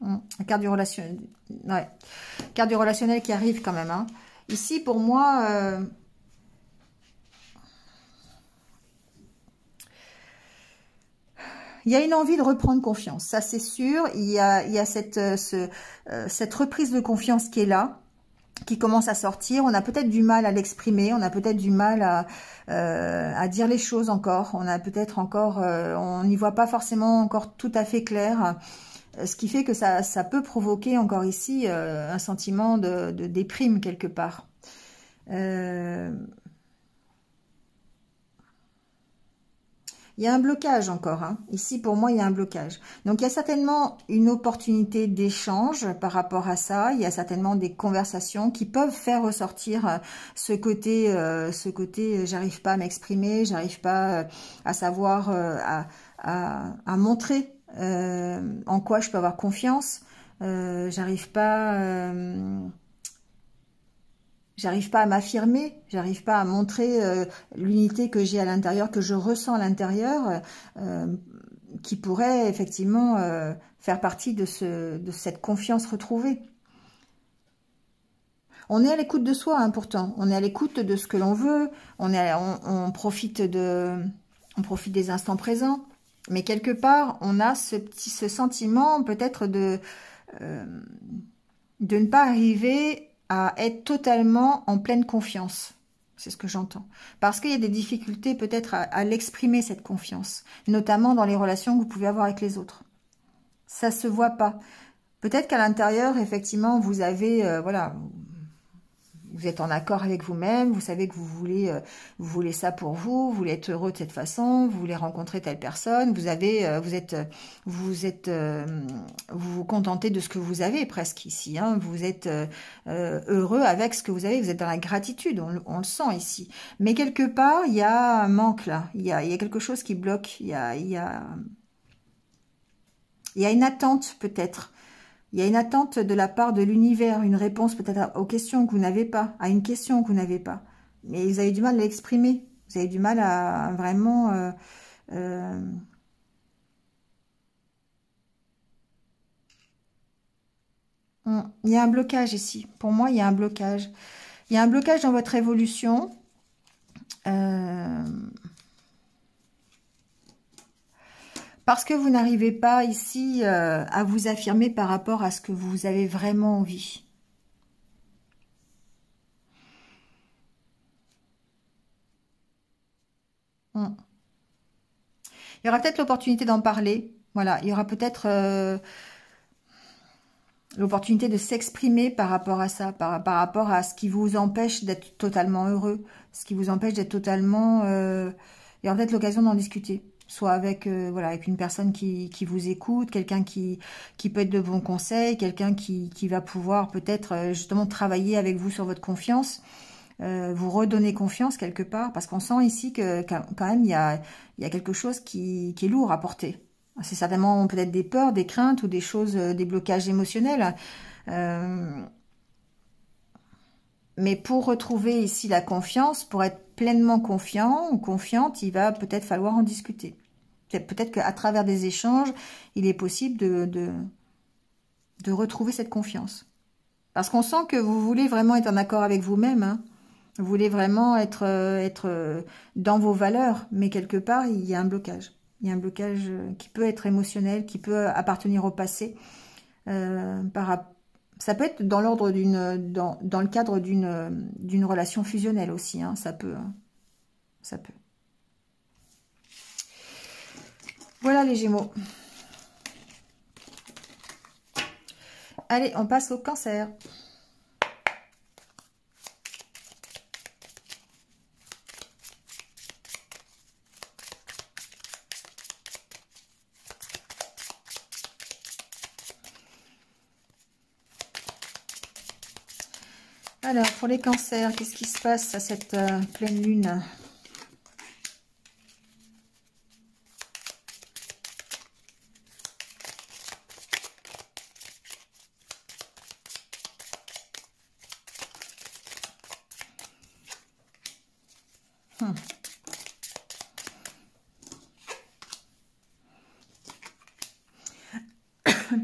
La carte du relationnel, ouais, carte du relationnel qui arrive quand même, hein. Ici, pour moi, il y a une envie de reprendre confiance, ça c'est sûr. Il y a cette reprise de confiance qui est là, qui commence à sortir. On a peut-être du mal à l'exprimer, on a peut-être du mal à dire les choses encore. On a peut-être encore, on n'y voit pas forcément encore tout à fait clair. Ce qui fait que ça peut provoquer encore ici un sentiment de déprime quelque part. Il y a un blocage encore, hein. Ici, pour moi, il y a un blocage. Donc, il y a certainement une opportunité d'échange par rapport à ça. Il y a certainement des conversations qui peuvent faire ressortir ce côté j'arrive pas à m'exprimer, j'arrive pas à savoir, à montrer en quoi je peux avoir confiance. J'arrive pas à m'affirmer, j'arrive pas à montrer l'unité que j'ai à l'intérieur, que je ressens à l'intérieur, qui pourrait effectivement faire partie de cette confiance retrouvée. On est à l'écoute de soi, hein, pourtant. On est à l'écoute de ce que l'on veut. On profite des instants présents. Mais quelque part, on a ce sentiment peut-être de ne pas arriver à être totalement en pleine confiance. C'est ce que j'entends. Parce qu'il y a des difficultés peut-être à l'exprimer, cette confiance. Notamment dans les relations que vous pouvez avoir avec les autres. Ça se voit pas. Peut-être qu'à l'intérieur, effectivement, vous avez, voilà, vous êtes en accord avec vous-même, vous savez que vous voulez ça pour vous, vous voulez être heureux de cette façon, vous voulez rencontrer telle personne, vous vous contentez de ce que vous avez presque ici, hein, vous êtes heureux avec ce que vous avez, vous êtes dans la gratitude, on le sent ici. Mais quelque part, il y a un manque là, il y a quelque chose qui bloque, il y a une attente peut-être. Il y a une attente de la part de l'univers, une réponse peut-être aux questions que vous n'avez pas, à une question que vous n'avez pas. Mais vous avez du mal à l'exprimer. Vous avez du mal à vraiment... Il y a un blocage ici. Pour moi, il y a un blocage. Il y a un blocage dans votre évolution. Parce que vous n'arrivez pas ici à vous affirmer par rapport à ce que vous avez vraiment envie. Il y aura peut-être l'opportunité d'en parler. Voilà, il y aura peut-être l'opportunité de s'exprimer par rapport à ça, par rapport à ce qui vous empêche d'être totalement heureux, ce qui vous empêche d'être totalement... il y aura peut-être l'occasion d'en discuter. Soit avec voilà, avec une personne qui vous écoute, quelqu'un qui peut être de bons conseils, quelqu'un qui va pouvoir peut-être justement travailler avec vous sur votre confiance, vous redonner confiance quelque part, parce qu'on sent ici que quand même il y a quelque chose qui est lourd à porter. C'est certainement peut-être des peurs, des craintes ou des choses, des blocages émotionnels. Mais pour retrouver ici la confiance, pour être pleinement confiant ou confiante, il va peut-être falloir en discuter. Peut-être qu'à travers des échanges, il est possible de retrouver cette confiance. Parce qu'on sent que vous voulez vraiment être en accord avec vous-même. Hein. Vous voulez vraiment être dans vos valeurs. Mais quelque part, il y a un blocage. Il y a un blocage qui peut être émotionnel, qui peut appartenir au passé. Ça peut être dans l'ordre dans le cadre d'une relation fusionnelle aussi, hein, ça peut. Ça peut. Voilà les Gémeaux. Allez, on passe au Cancer. Alors, pour les cancers, qu'est-ce qui se passe à cette pleine lune?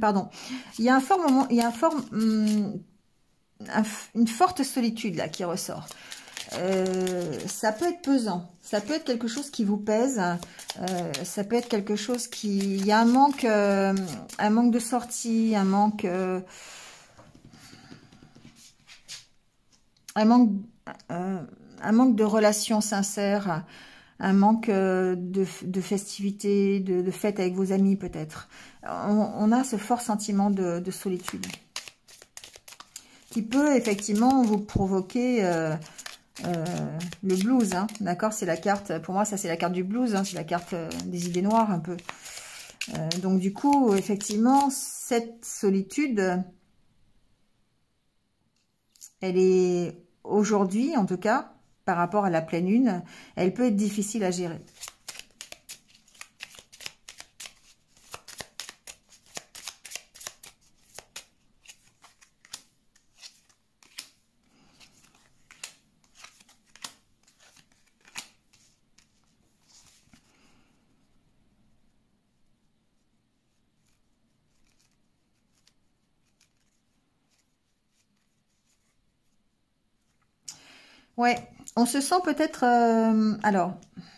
Pardon. Il y a un fort moment, il y a une forte solitude là qui ressort. Ça peut être pesant, ça peut être quelque chose qui vous pèse, ça peut être quelque chose qui... Il y a un manque de sortie, un manque de relations sincères, un manque de festivités, de fêtes avec vos amis peut-être. On a ce fort sentiment de solitude qui peut effectivement vous provoquer le blues, hein, d'accord? C'est la carte, pour moi ça c'est la carte du blues, hein, c'est la carte des idées noires un peu. Donc du coup, effectivement, cette solitude, elle est aujourd'hui, en tout cas, par rapport à la pleine lune, elle peut être difficile à gérer. Ouais, on se sent peut-être... alors,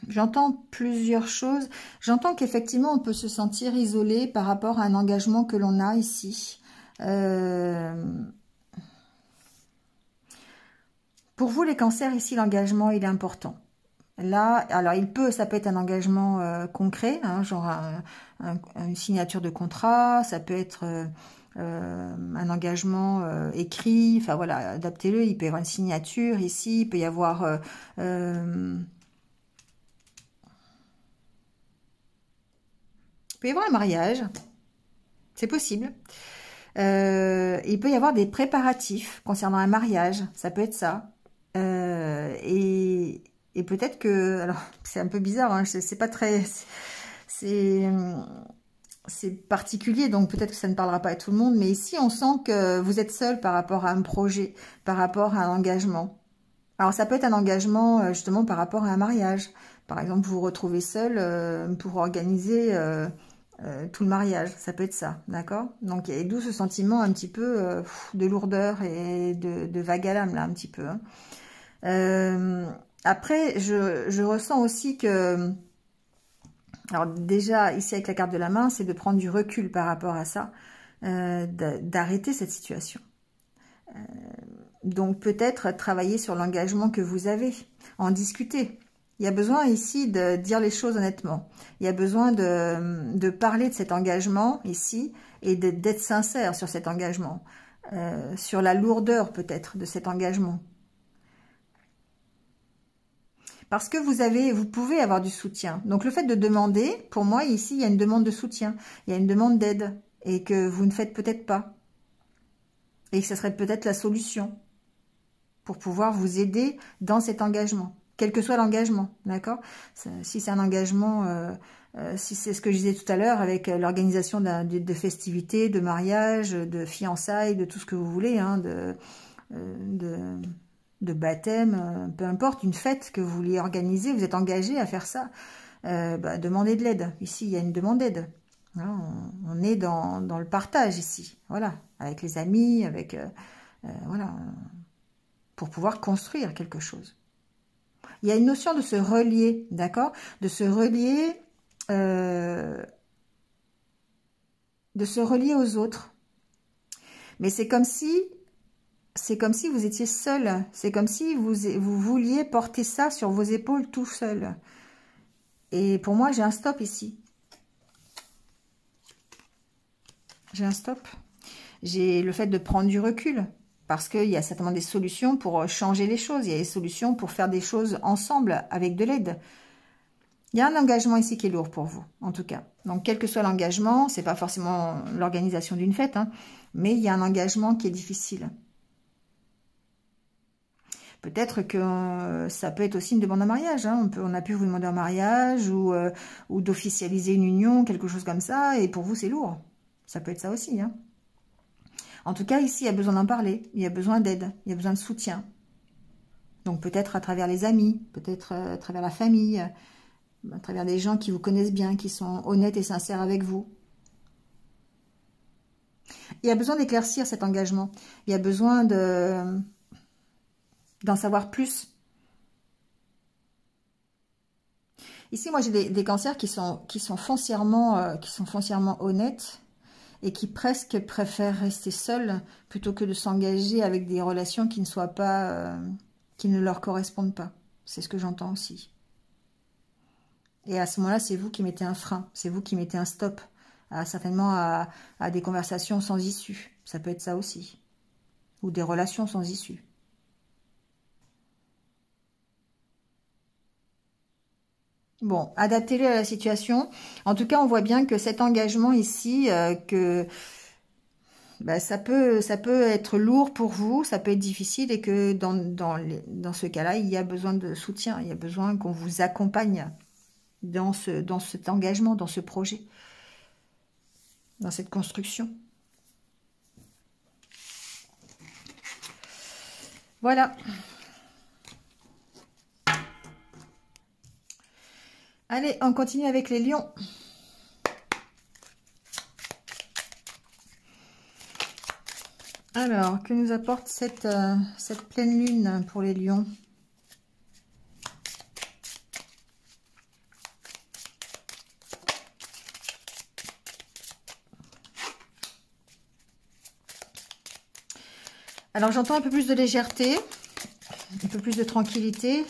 j'entends plusieurs choses. J'entends qu'effectivement, on peut se sentir isolé par rapport à un engagement que l'on a ici. Pour vous, les cancers, ici, l'engagement, il est important. Là, alors ça peut être un engagement concret, hein, genre une signature de contrat, ça peut être un engagement écrit, enfin voilà, adaptez-le, il peut y avoir une signature ici, il peut y avoir... il peut y avoir un mariage, c'est possible. Il peut y avoir des préparatifs concernant un mariage, ça peut être ça. Et peut-être que, alors c'est un peu bizarre, hein, c'est pas très, c'est particulier, donc peut-être que ça ne parlera pas à tout le monde, mais ici on sent que vous êtes seul par rapport à un projet, par rapport à un engagement. Alors ça peut être un engagement justement par rapport à un mariage. Par exemple, vous vous retrouvez seul pour organiser tout le mariage, ça peut être ça, d'accord? Donc il y a d'où ce sentiment un petit peu de lourdeur et de vague à l'âme là, un petit peu, hein. Après, je ressens aussi que, alors déjà, ici avec la carte de la main, c'est de prendre du recul par rapport à ça, d'arrêter cette situation. Donc peut-être travailler sur l'engagement que vous avez, en discuter. Il y a besoin ici de dire les choses honnêtement. Il y a besoin de parler de cet engagement ici et d'être sincère sur cet engagement, sur la lourdeur peut-être de cet engagement. Parce que vous pouvez avoir du soutien. Donc le fait de demander, pour moi ici, il y a une demande de soutien, il y a une demande d'aide et que vous ne faites peut-être pas. Et que ce serait peut-être la solution pour pouvoir vous aider dans cet engagement, quel que soit l'engagement, d'accord? Si c'est un engagement, si c'est ce que je disais tout à l'heure avec l'organisation de festivités, de mariage, de fiançailles, de tout ce que vous voulez, hein, de baptême, peu importe, une fête que vous vouliez organiser, vous êtes engagé à faire ça, demandez de l'aide. Ici, il y a une demande d'aide. On est dans le partage ici, voilà, avec les amis, avec, voilà, pour pouvoir construire quelque chose. Il y a une notion de se relier, d'accord? De se relier de se relier aux autres. Mais c'est comme si vous étiez seul. C'est comme si vous vouliez porter ça sur vos épaules tout seul. Et pour moi, j'ai un stop ici. J'ai un stop. J'ai le fait de prendre du recul. Parce qu'il y a certainement des solutions pour changer les choses. Il y a des solutions pour faire des choses ensemble avec de l'aide. Il y a un engagement ici qui est lourd pour vous, en tout cas. Donc, quel que soit l'engagement, c'est pas forcément l'organisation d'une fête, hein, mais il y a un engagement qui est difficile. Peut-être que ça peut être aussi une demande en mariage. Hein. On a pu vous demander en mariage ou d'officialiser une union, quelque chose comme ça, et pour vous, c'est lourd. Ça peut être ça aussi. Hein. En tout cas, ici, il y a besoin d'en parler. Il y a besoin d'aide. Il y a besoin de soutien. Donc, peut-être à travers les amis, peut-être à travers la famille, à travers des gens qui vous connaissent bien, qui sont honnêtes et sincères avec vous. Il y a besoin d'éclaircir cet engagement. Il y a besoin d'en savoir plus. Ici, moi, j'ai des cancers qui sont foncièrement honnêtes et qui presque préfèrent rester seuls plutôt que de s'engager avec des relations qui ne soient pas, qui ne leur correspondent pas. C'est ce que j'entends aussi. Et à ce moment-là, c'est vous qui mettez un frein, c'est vous qui mettez un stop, certainement à des conversations sans issue. Ça peut être ça aussi. Ou des relations sans issue. Bon, adaptez-le à la situation. En tout cas, on voit bien que cet engagement ici, ça peut être lourd pour vous, ça peut être difficile et que dans ce cas-là, il y a besoin de soutien, il y a besoin qu'on vous accompagne dans cet engagement, dans ce projet, dans cette construction. Voilà. Allez, on continue avec les lions. Alors, que nous apporte cette pleine lune pour les lions ? Alors, j'entends un peu plus de légèreté, un peu plus de tranquillité.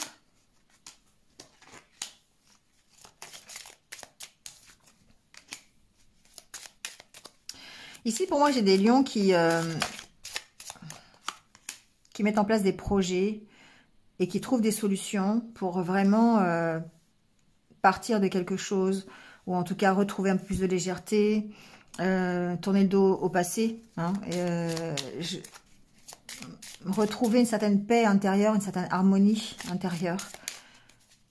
Ici, pour moi, j'ai des lions qui mettent en place des projets et qui trouvent des solutions pour vraiment partir de quelque chose, ou en tout cas retrouver un peu plus de légèreté, tourner le dos au passé, hein, retrouver une certaine paix intérieure, une certaine harmonie intérieure.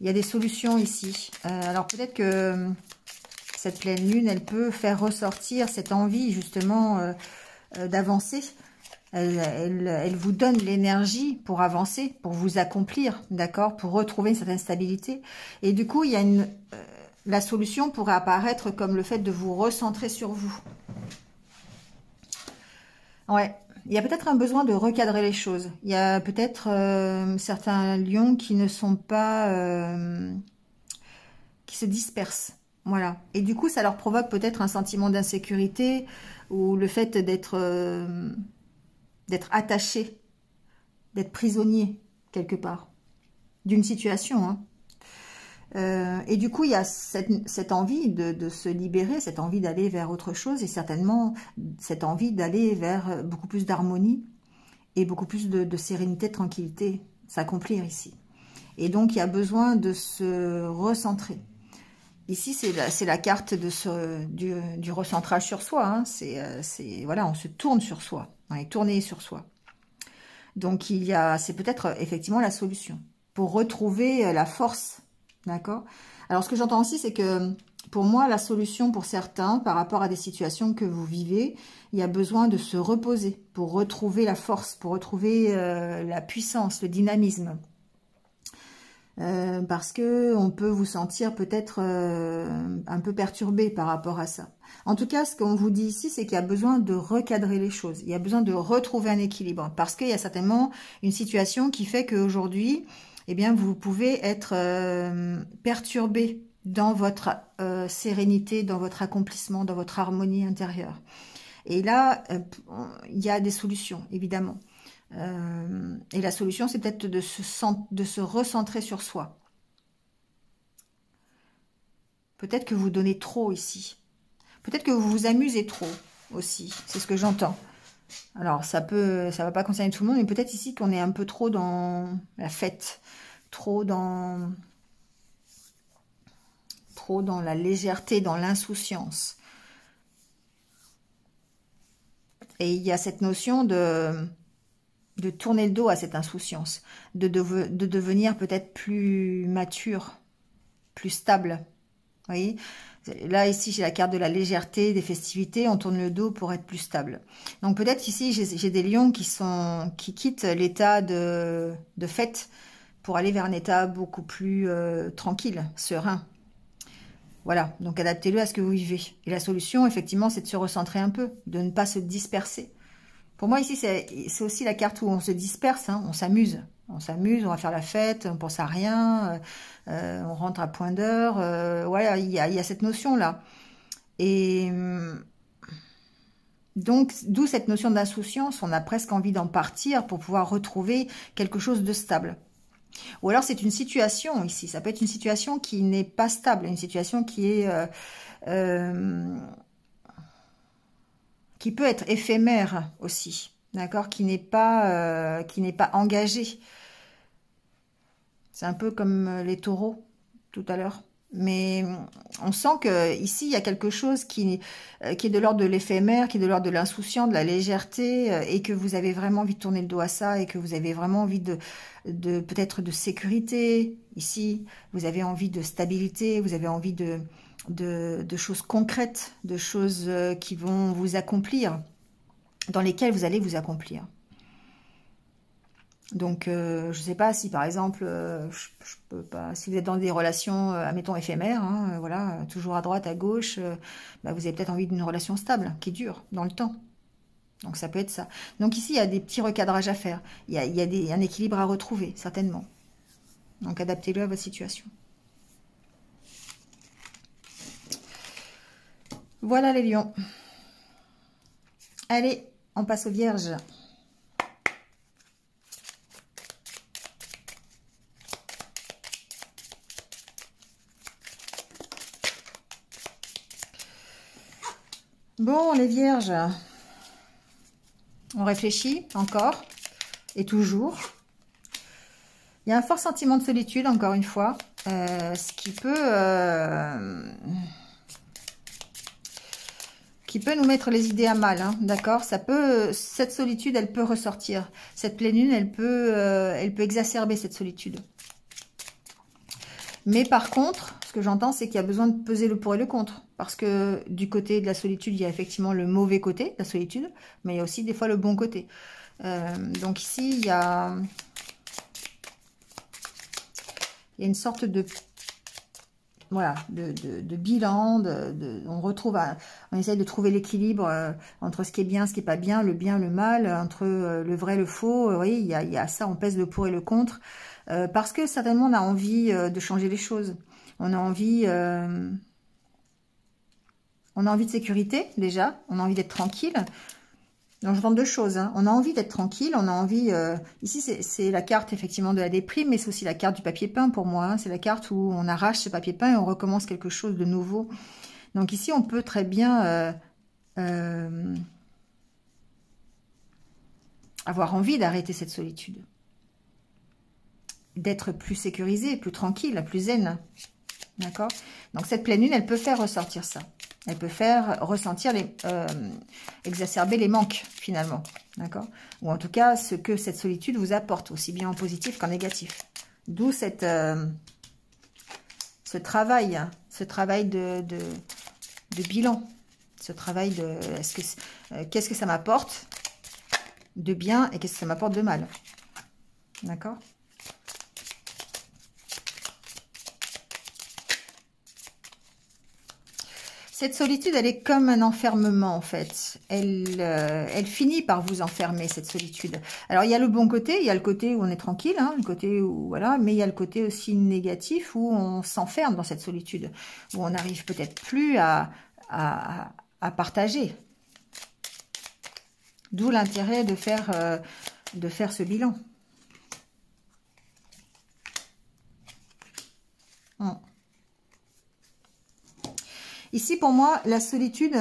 Il y a des solutions ici. Alors peut-être que cette pleine lune, elle peut faire ressortir cette envie justement d'avancer. Elle vous donne l'énergie pour avancer, pour vous accomplir, d'accord, pour retrouver une certaine stabilité. Et du coup, il y a la solution pourrait apparaître comme le fait de vous recentrer sur vous. Ouais. Il y a peut-être un besoin de recadrer les choses. Il y a peut-être certains lions qui ne sont pas... qui se dispersent. Voilà. Et du coup, ça leur provoque peut-être un sentiment d'insécurité ou le fait d'être attaché, d'être prisonnier quelque part d'une situation. Hein. Et du coup, il y a cette envie de se libérer, cette envie d'aller vers autre chose et certainement cette envie d'aller vers beaucoup plus d'harmonie et beaucoup plus de sérénité, de tranquillité, s'accomplir ici. Et donc, il y a besoin de se recentrer. Ici, c'est la carte du recentrage sur soi. Hein. Voilà, on se tourne sur soi, on est tourné sur soi. Donc, c'est peut-être effectivement la solution pour retrouver la force. D'accord. Alors, ce que j'entends aussi, c'est que pour moi, la solution pour certains, par rapport à des situations que vous vivez, il y a besoin de se reposer pour retrouver la force, pour retrouver la puissance, le dynamisme. Parce que on peut vous sentir peut-être un peu perturbé par rapport à ça. En tout cas, ce qu'on vous dit ici, c'est qu'il y a besoin de recadrer les choses. Il y a besoin de retrouver un équilibre. Parce qu'il y a certainement une situation qui fait qu'aujourd'hui... eh bien, vous pouvez être perturbé dans votre sérénité, dans votre accomplissement, dans votre harmonie intérieure. Et là, il y a des solutions, évidemment. Et la solution, c'est peut-être de se recentrer sur soi. Peut-être que vous donnez trop ici. Peut-être que vous vous amusez trop aussi. C'est ce que j'entends. Alors, ça va pas concerner tout le monde, mais peut-être ici qu'on est un peu trop dans la fête, trop dans la légèreté, dans l'insouciance. Et il y a cette notion de tourner le dos à cette insouciance, de devenir peut-être plus mature, plus stable. Vous voyez ? Là, ici, j'ai la carte de la légèreté, des festivités. On tourne le dos pour être plus stable. Donc, peut-être ici, j'ai des lions qui quittent l'état de fête pour aller vers un état beaucoup plus tranquille, serein. Voilà. Donc, adaptez-le à ce que vous vivez. Et la solution, effectivement, c'est de se recentrer un peu, de ne pas se disperser. Pour moi, ici, c'est aussi la carte où on se disperse, hein, on s'amuse. On s'amuse, on va faire la fête, on pense à rien, on rentre à point d'heure. Voilà, il y a cette notion-là. Et donc, d'où cette notion d'insouciance, on a presque envie d'en partir pour pouvoir retrouver quelque chose de stable. Ou alors, c'est une situation ici. Ça peut être une situation qui n'est pas stable, une situation qui est... qui peut être éphémère aussi, d'accord, qui n'est pas engagée. C'est un peu comme les taureaux tout à l'heure. Mais on sent que ici il y a quelque chose qui est de l'ordre de l'éphémère, qui est de l'ordre de l'insouciant, de la légèreté, et que vous avez vraiment envie de tourner le dos à ça, et que vous avez vraiment envie de peut-être de sécurité. Ici, vous avez envie de stabilité, vous avez envie de choses concrètes, de choses qui vont vous accomplir, dans lesquelles vous allez vous accomplir. Donc, je ne sais pas si, par exemple, je peux pas, si vous êtes dans des relations, admettons, éphémères, hein, voilà, toujours à droite, à gauche, bah, vous avez peut-être envie d'une relation stable, qui dure dans le temps. Donc, ça peut être ça. Donc, ici, il y a des petits recadrages à faire. Il y a un équilibre à retrouver, certainement. Donc, adaptez-le à votre situation. Voilà les lions. Allez, on passe aux vierges. Bon, les vierges, on réfléchit encore et toujours. Il y a un fort sentiment de solitude, encore une fois, ce qui peut nous mettre les idées à mal, hein, d'accord. Cette solitude, elle peut ressortir. Cette pleine lune, elle peut exacerber cette solitude. Mais par contre, ce que j'entends, c'est qu'il y a besoin de peser le pour et le contre. Parce que du côté de la solitude, il y a effectivement le mauvais côté de la solitude, mais il y a aussi des fois le bon côté. Donc ici, il y a une sorte de... Voilà, de bilan, on essaye de trouver l'équilibre entre ce qui est bien, ce qui n'est pas bien, le mal, entre le vrai, le faux. Vous voyez, il y a ça, on pèse le pour et le contre. Parce que certainement, on a envie de changer les choses. On a envie de sécurité, déjà. On a envie d'être tranquille. Donc, j'entends deux choses. Hein. On a envie d'être tranquille. On a envie... ici, c'est la carte, effectivement, de la déprime, mais c'est aussi la carte du papier peint, pour moi. Hein. C'est la carte où on arrache ce papier peint et on recommence quelque chose de nouveau. Donc, ici, on peut très bien... avoir envie d'arrêter cette solitude. D'être plus sécurisé, plus tranquille, plus zen. D'accord? Donc, cette pleine lune, elle peut faire ressortir ça. Elle peut faire ressentir, exacerber les manques, finalement. D'accord? Ou en tout cas, ce que cette solitude vous apporte, aussi bien en positif qu'en négatif. D'où ce travail de bilan. Ce travail de... qu'est-ce que ça m'apporte de bien et qu'est-ce que ça m'apporte de mal? D'accord? Cette solitude, elle est comme un enfermement, en fait. Elle finit par vous enfermer, cette solitude. Alors, il y a le bon côté, il y a le côté où on est tranquille, hein, le côté où, voilà, mais il y a le côté aussi négatif où on s'enferme dans cette solitude, où on n'arrive peut-être plus à partager. D'où l'intérêt de faire ce bilan. Ici, pour moi, la solitude,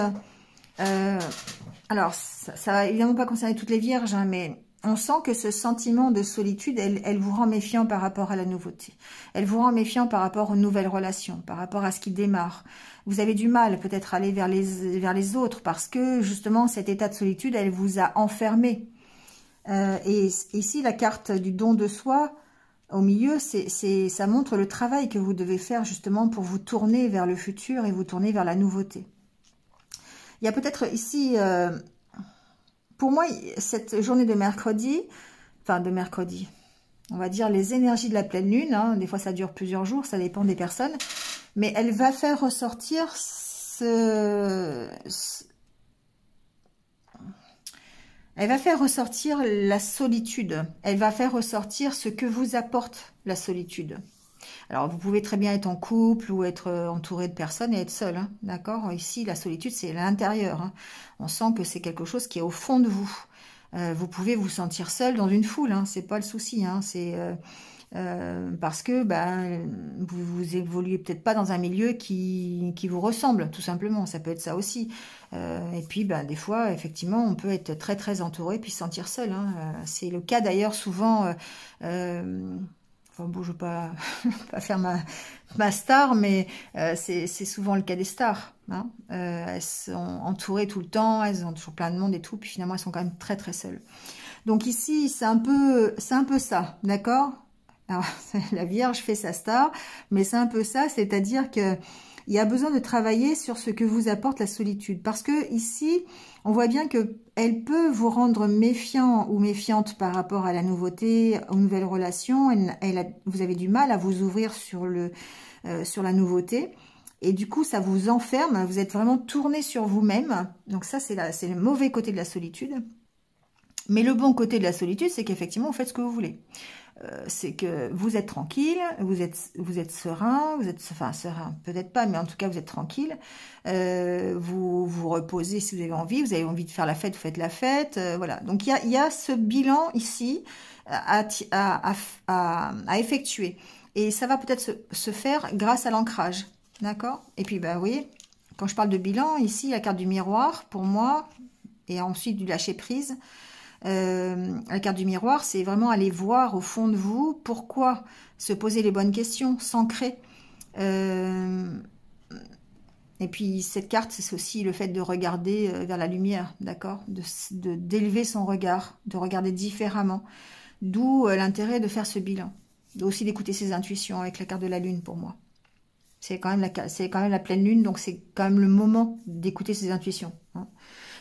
alors, ça va évidemment pas concerner toutes les vierges, hein, mais on sent que ce sentiment de solitude, elle vous rend méfiant par rapport à la nouveauté. Elle vous rend méfiant par rapport aux nouvelles relations, par rapport à ce qui démarre. Vous avez du mal peut-être à aller vers les autres parce que, justement, cet état de solitude, elle vous a enfermé. Et ici, la carte du don de soi, au milieu, ça montre le travail que vous devez faire justement pour vous tourner vers le futur et vous tourner vers la nouveauté. Il y a peut-être ici, pour moi, cette journée de mercredi, on va dire les énergies de la pleine lune, hein, des fois ça dure plusieurs jours, ça dépend des personnes, mais elle va faire ressortir elle va faire ressortir la solitude. Elle va faire ressortir ce que vous apporte la solitude. Alors, vous pouvez très bien être en couple ou être entouré de personnes et être seul, hein, d'accord? Ici, la solitude, c'est à l'intérieur. Hein. On sent que c'est quelque chose qui est au fond de vous. Vous pouvez vous sentir seul dans une foule, hein, c'est pas le souci. Hein, c'est parce que vous évoluez peut-être pas dans un milieu qui vous ressemble, tout simplement. Ça peut être ça aussi. Et puis, des fois, effectivement, on peut être très très entouré puis se sentir seul. Hein. C'est le cas d'ailleurs souvent. Enfin bon, je veux pas faire ma star, mais c'est souvent le cas des stars. Hein. Elles sont entourées tout le temps, elles ont toujours plein de monde et tout, puis finalement elles sont quand même très très seules. Donc ici, c'est un peu ça, d'accord? Alors, la Vierge fait sa star, mais c'est un peu ça, c'est-à-dire que il y a besoin de travailler sur ce que vous apporte la solitude. Parce que ici, on voit bien que elle peut vous rendre méfiant ou méfiante par rapport à la nouveauté, aux nouvelles relations. Vous avez du mal à vous ouvrir sur la nouveauté. Et du coup, ça vous enferme. Vous êtes vraiment tourné sur vous-même. Donc ça, c'est le mauvais côté de la solitude. Mais le bon côté de la solitude, c'est qu'effectivement, vous faites ce que vous voulez. C'est que vous êtes tranquille, vous êtes serein, serein, peut-être pas, mais en tout cas vous êtes tranquille, vous vous reposez si vous avez envie de faire la fête, vous faites la fête, voilà. Donc il y a ce bilan ici à effectuer, et ça va peut-être se faire grâce à l'ancrage, d'accord? Et puis vous voyez, quand je parle de bilan, ici la carte du miroir pour moi, et ensuite du lâcher prise. La carte du miroir, c'est vraiment aller voir au fond de vous pourquoi, se poser les bonnes questions, s'ancrer. Et puis cette carte, c'est aussi le fait de regarder vers la lumière, d'accord, d'élever son regard, de regarder différemment. D'où l'intérêt de faire ce bilan, aussi d'écouter ses intuitions avec la carte de la lune pour moi. C'est quand même la pleine lune, donc c'est quand même le moment d'écouter ses intuitions. Hein.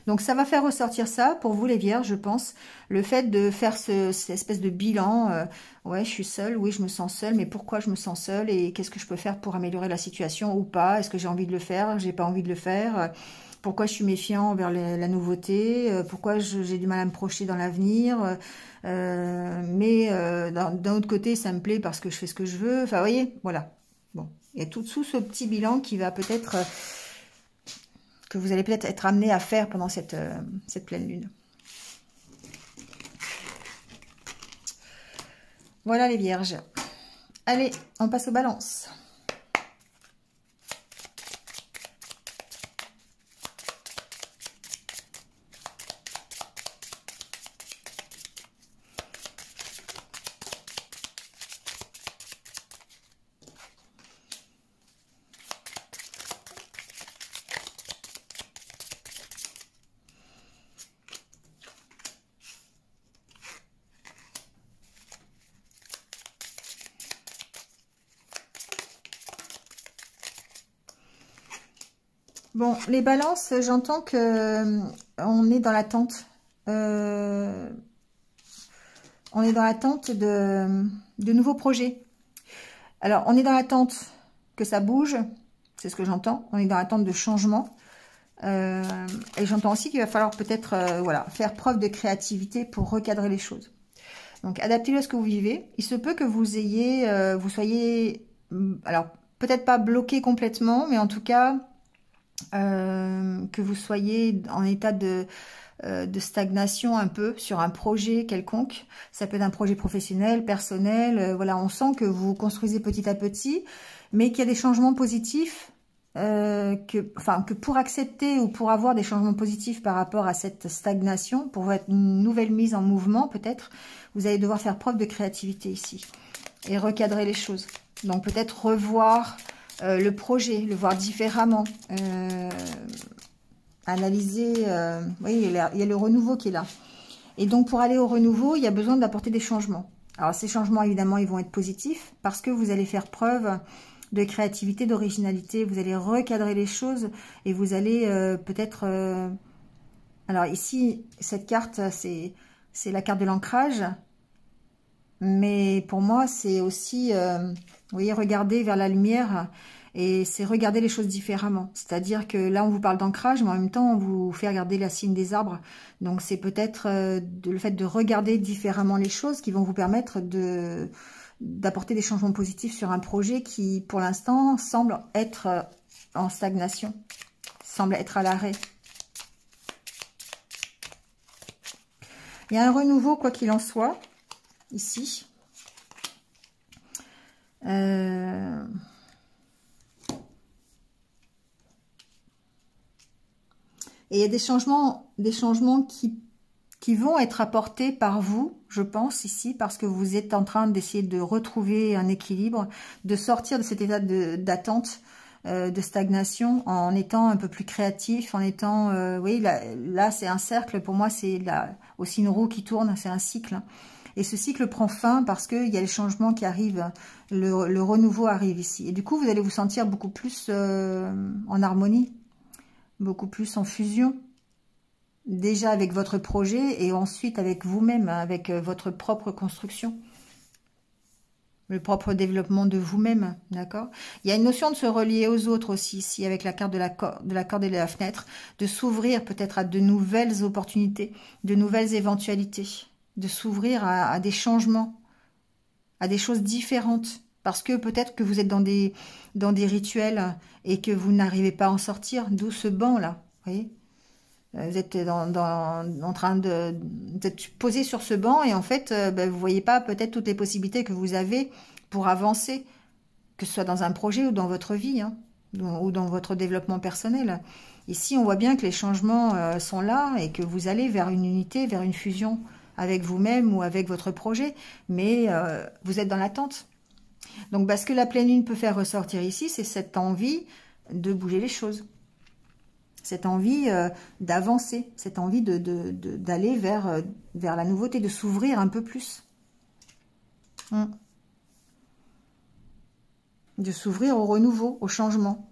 Donc ça va faire ressortir ça pour vous les vierges, je pense. Le fait de faire cette espèce de bilan. Ouais, je suis seule, oui, je me sens seule, mais pourquoi je me sens seule et qu'est-ce que je peux faire pour améliorer la situation ou pas? Est-ce que j'ai envie de le faire? J'ai pas envie de le faire? Pourquoi je suis méfiant envers la nouveauté? Pourquoi j'ai du mal à me projeter dans l'avenir? Mais d'un autre côté, ça me plaît parce que je fais ce que je veux. Enfin, vous voyez, voilà. Bon, il y a tout ce petit bilan qui va peut-être... que vous allez peut-être être amené à faire pendant cette pleine lune. Voilà les vierges. Allez, on passe aux balances. Bon, les balances, j'entends que on est dans l'attente. On est dans l'attente de nouveaux projets. Alors, on est dans l'attente que ça bouge. C'est ce que j'entends. On est dans l'attente de changement. Et j'entends aussi qu'il va falloir peut-être voilà, faire preuve de créativité pour recadrer les choses. Donc, adaptez-le à ce que vous vivez. Il se peut que vous ayez, vous soyez, alors peut-être pas bloqué complètement, mais en tout cas, que vous soyez en état de stagnation un peu sur un projet quelconque. Ça peut être un projet professionnel, personnel. Voilà, on sent que vous construisez petit à petit, mais qu'il y a des changements positifs. Que pour accepter ou pour avoir des changements positifs par rapport à cette stagnation, pour être une nouvelle mise en mouvement peut-être, vous allez devoir faire preuve de créativité ici et recadrer les choses. Donc peut-être revoir le projet, le voir différemment, analyser, oui, il y a le renouveau qui est là. Et donc pour aller au renouveau, il y a besoin d'apporter des changements. Alors ces changements évidemment ils vont être positifs parce que vous allez faire preuve de créativité, d'originalité, vous allez recadrer les choses et vous allez peut-être... alors ici, cette carte, c'est la carte de l'ancrage, mais pour moi, c'est aussi, vous voyez, regarder vers la lumière et c'est regarder les choses différemment. C'est-à-dire que là, on vous parle d'ancrage, mais en même temps, on vous fait regarder la cime des arbres. Donc, c'est peut-être le fait de regarder différemment les choses qui vont vous permettre d'apporter des changements positifs sur un projet qui, pour l'instant, semble être en stagnation, semble être à l'arrêt. Il y a un renouveau, quoi qu'il en soit, ici. Et il y a des changements qui vont être apportés par vous, je pense, ici, parce que vous êtes en train d'essayer de retrouver un équilibre, de sortir de cet état d'attente, de stagnation, en étant un peu plus créatif, en étant... oui, là c'est un cercle, pour moi, c'est aussi une roue qui tourne, c'est un cycle. Et ce cycle prend fin parce qu'il y a les changements qui arrivent, le renouveau arrive ici. Et du coup, vous allez vous sentir beaucoup plus en harmonie, beaucoup plus en fusion. Déjà avec votre projet et ensuite avec vous-même, avec votre propre construction. Le propre développement de vous-même, d'accord? Il y a une notion de se relier aux autres aussi, ici, avec la carte de la corde et de la fenêtre, de s'ouvrir peut-être à de nouvelles opportunités, de nouvelles éventualités, de s'ouvrir à des changements, à des choses différentes. Parce que peut-être que vous êtes dans des rituels et que vous n'arrivez pas à en sortir, d'où ce banc-là, vous voyez? Vous êtes en train d'être posé sur ce banc et en fait, vous voyez pas peut-être toutes les possibilités que vous avez pour avancer, que ce soit dans un projet ou dans votre vie, hein, ou dans votre développement personnel. Ici, on voit bien que les changements sont là et que vous allez vers une unité, vers une fusion avec vous-même ou avec votre projet, mais vous êtes dans l'attente. Donc, ce que la pleine lune peut faire ressortir ici, c'est cette envie de bouger les choses. Cette envie d'avancer, cette envie d'aller vers la nouveauté, de s'ouvrir un peu plus. De s'ouvrir au renouveau, au changement.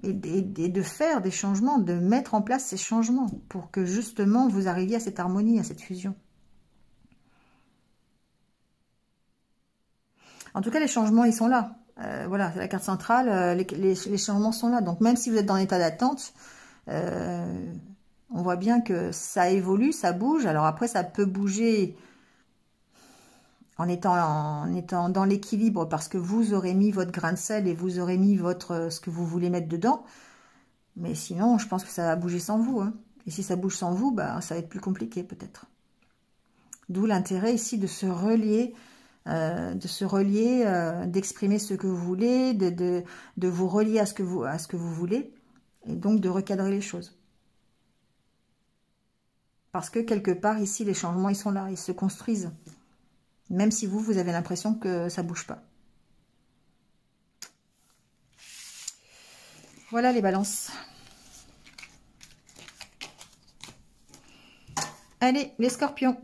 Et de faire des changements, de mettre en place ces changements pour que justement vous arriviez à cette harmonie, à cette fusion. En tout cas, les changements, ils sont là. Voilà, c'est la carte centrale, les changements sont là. Donc même si vous êtes dans l'état d'attente, on voit bien que ça évolue, ça bouge. Alors après, ça peut bouger en étant dans l'équilibre parce que vous aurez mis votre grain de sel et vous aurez mis ce que vous voulez mettre dedans. Mais sinon, je pense que ça va bouger sans vous. Hein. Et si ça bouge sans vous, ça va être plus compliqué peut-être. D'où l'intérêt ici de se relier, d'exprimer ce que vous voulez, de vous relier à ce que vous voulez, et donc de recadrer les choses. Parce que quelque part, ici, les changements, ils sont là, ils se construisent. Même si vous avez l'impression que ça ne bouge pas. Voilà les balances. Allez, les scorpions.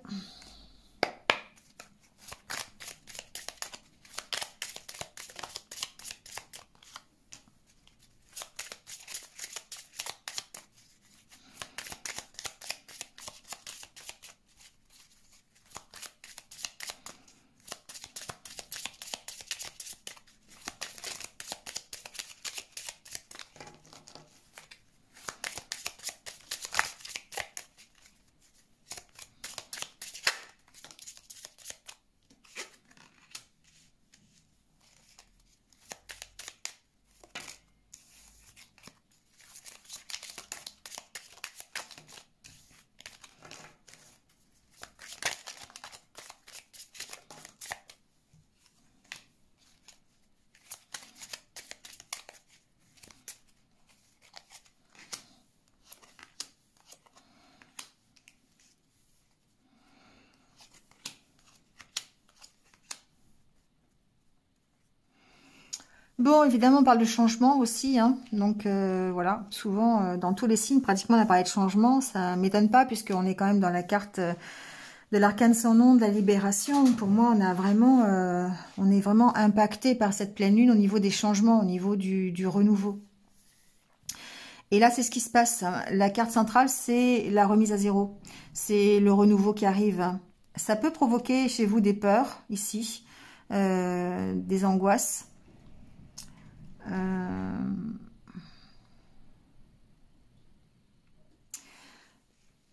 Bon, évidemment, on parle de changement aussi, hein. Donc voilà, souvent dans tous les signes, pratiquement on a parlé de changement. Ça m'étonne pas puisqu'on est quand même dans la carte de l'arcane sans nom, de la libération. Pour moi, on est vraiment impacté par cette pleine lune au niveau des changements, au niveau du renouveau. Et là, c'est ce qui se passe. La carte centrale, c'est la remise à zéro. C'est le renouveau qui arrive. Ça peut provoquer chez vous des peurs, ici, des angoisses.